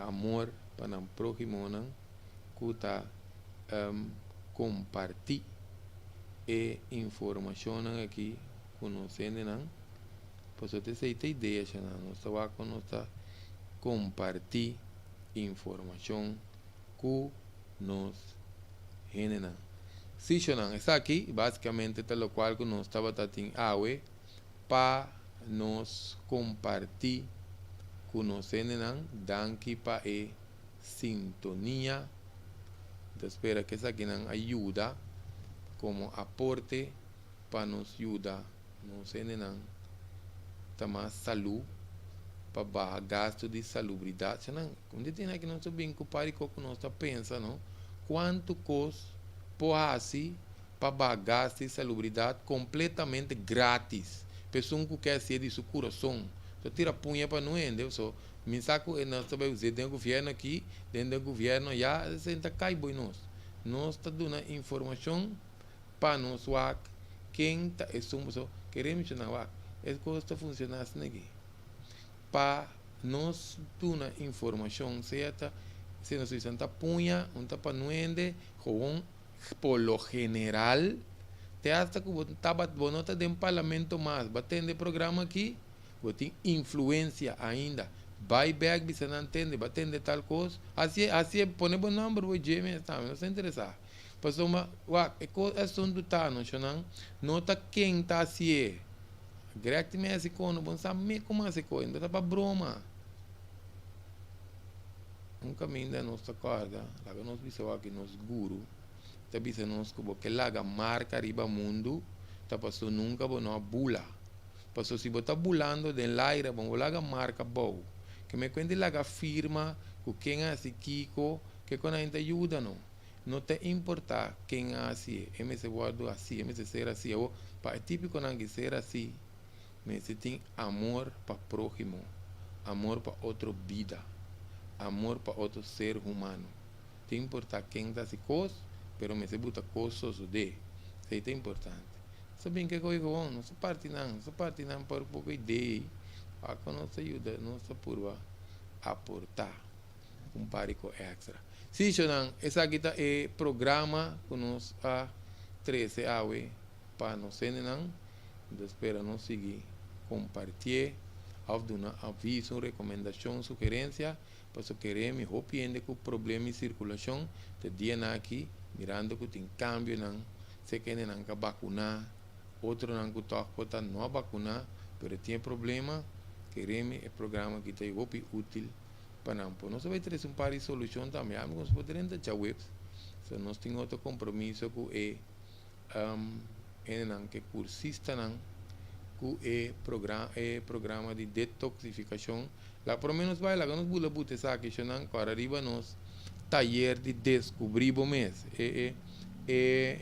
amor para o próximo não que compartilhar e informação aqui conhecendo não pois eu te sei te ideia já não está com nós compartilhar informação com nós não. Si não está aqui, basicamente, tal qual que nós estava tendo água para nos compartilhar com nós, daqui para a sintonia. Espero que essa aqui não ajuda como aporte para nos ajudar, nós não mais saúde para baixar gasto de salubridade. Quando tem aqui não sabem que o parico que nós pensa, não? Quanto custa assim para bagaço e salubridade completamente grátis. Pessoa que quer ser de seu coração. Só tira a punha para não entender. Só me saco e nós sabemos dizer dentro do governo aqui, dentro do governo já senta cai boi nós. Nós está dando informação para nós quem está só queremos chamar essa coisa está funcionando assim aqui. Para nós dar informação certa, se nós está punha, não está para não entender, por lo general, te hasta que estava bonota de parlamento mais, batendo programa aqui, tem influência ainda. Vai back, você não entende, batendo tal coisa. Assim, põe bom número, o GM está, não se interessa. Passou uma, é assunto tá, não tá quem tá assim. Grete me esse cono, bom sabe como esse cono, não tá para broma. Um caminho da nossa corda, lá que nós vimos aqui, nos guru. Bisa nos kubo que laga marca riba mundo ta paso nunca bo no bula paso si bota bulando de laira bon laga marca bo que me cuente laga firma ku quem assim kiko que con a gente ajuda não te importa quem assim me se guardo assim me se ser assim ou para típico não que ser assim me se tem amor para próximo amor para outra vida amor para outro ser humano te importa quem tá se coisa pero me se buta coisas de isso é importante sabem que coisa bom não se parte não por pouco ideia a nossa ajuda nossa purva aportar parico extra se não essa aqui é programa que nós 13 awe para não ser não, espera não seguir, compartilhar, dar aviso, recomendação, sugerência, para sugerir me arrepende que o problema de circulação de dia aqui, mirando que tem cambio não, se que não que vacunar, outro não que toca não vacunar, mas tem problema, queremos o programa que está útil para não. Nós vai trazer par de solução também, nós podemos dar web, se nós temos outro compromisso com que cursista não, com o programa de detoxificação, lá por menos vai lá, nós vamos botar essa questão não, para arriba nós taller de descobrir o mês,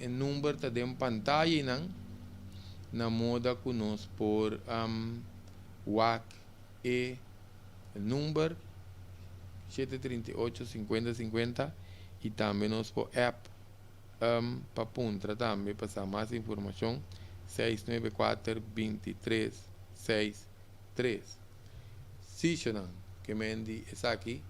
o número está em pantalla não, na moda que nós por WAC número 738 50 50 e também nós por app para punta também para mais informação 694 23 63 se não que me essa aqui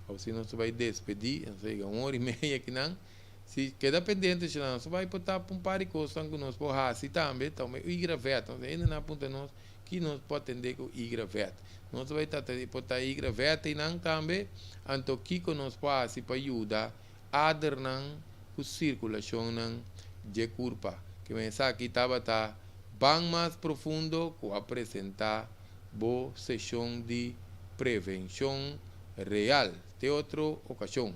ou se nós vai despedir não sei 1h30 aqui não se queda pendente se não vai botar para par de coisas que nós por assim também e gravet ainda na ponta nós que nós pode atender com i gravet nós vai botar i gravet e não também então que nós pode para ajudar a não com circulação não de curva que essa aqui estava bem mais profundo com apresentar boa sessão de prevenção real de outra ocasião